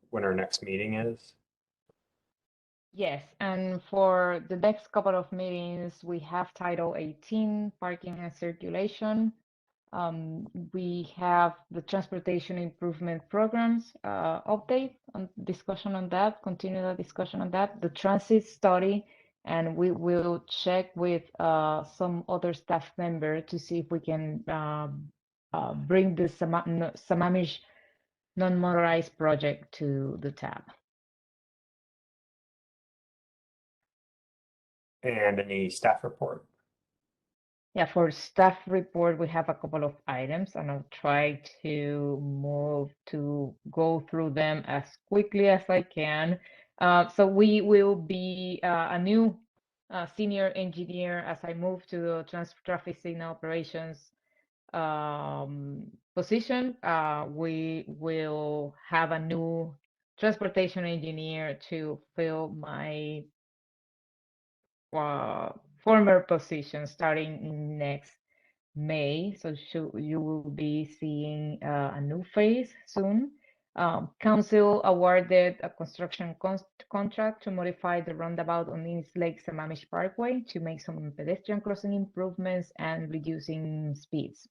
when our next meeting is. Yes, and for the next couple of meetings, we have Title 18, Parking and Circulation. We have the Transportation Improvement Programs update on discussion on that, continue the discussion on that, the transit study, and we will check with some other staff member to see if we can bring the Sammamish non-motorized project to the tab. And any staff report? Yeah, for staff report, we have a couple of items, and I'll try to go through them as quickly as I can. So we will be a new senior engineer as I move to the traffic signal operations position. We will have a new transportation engineer to fill my former position starting next May. So you will be seeing a new phase soon. Council awarded a construction contract to modify the roundabout on East Lake Sammamish Parkway to make some pedestrian crossing improvements and reducing speeds.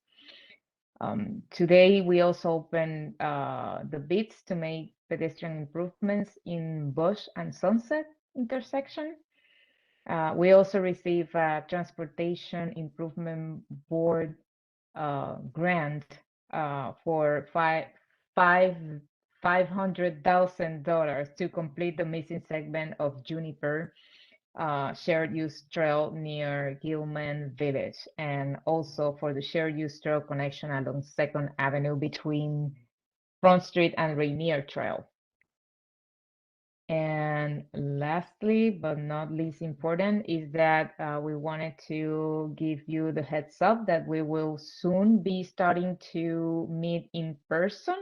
Today, we also opened the bids to make pedestrian improvements in Bush and Sunset intersection. We also received a Transportation Improvement Board grant for $500,000 to complete the missing segment of Juniper shared use trail near Gilman Village, and also for the shared use trail connection along 2nd Avenue between Front Street and Rainier Trail. And lastly, but not least important, is that we wanted to give you the heads up that we will soon be starting to meet in person.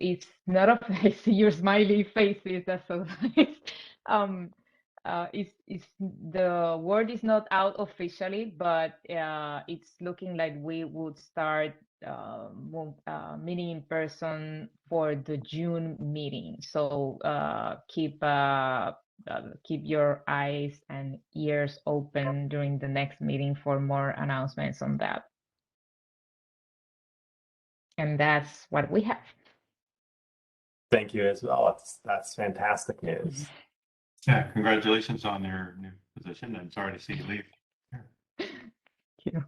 It's not a I see your smiley faces, that's so nice. It's the word is not out officially, but it's looking like we would start meeting in person for the June meeting. So keep your eyes and ears open during the next meeting for more announcements on that. And that's what we have. Thank you as well. That's fantastic news. Yeah, congratulations on your new position, and sorry to see you leave. Thank you.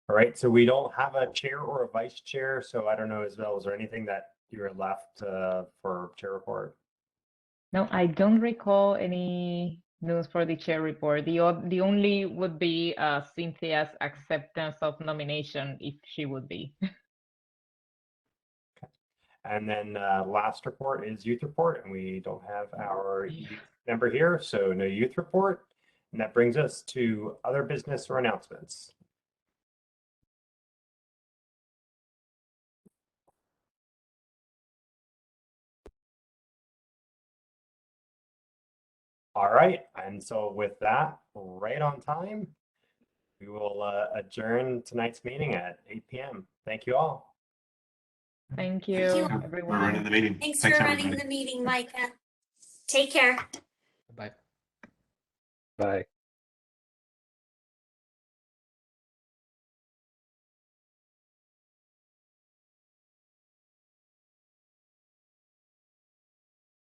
All right, so we don't have a chair or a vice chair, so I don't know, Isabel, is there anything that you're left for chair report? No, I don't recall any news for the chair report. The only would be Cynthia's acceptance of nomination, if she would be. And then last report is youth report, and we don't have our youth member here, so no youth report. And that brings us to other business or announcements. All right, and so with that, right on time, we will adjourn tonight's meeting at 8 p.m. Thank you all. Thank you, you. everyone. We're running the meeting. Thanks for running everybody. the meeting, Micah. Take care. Bye. Bye.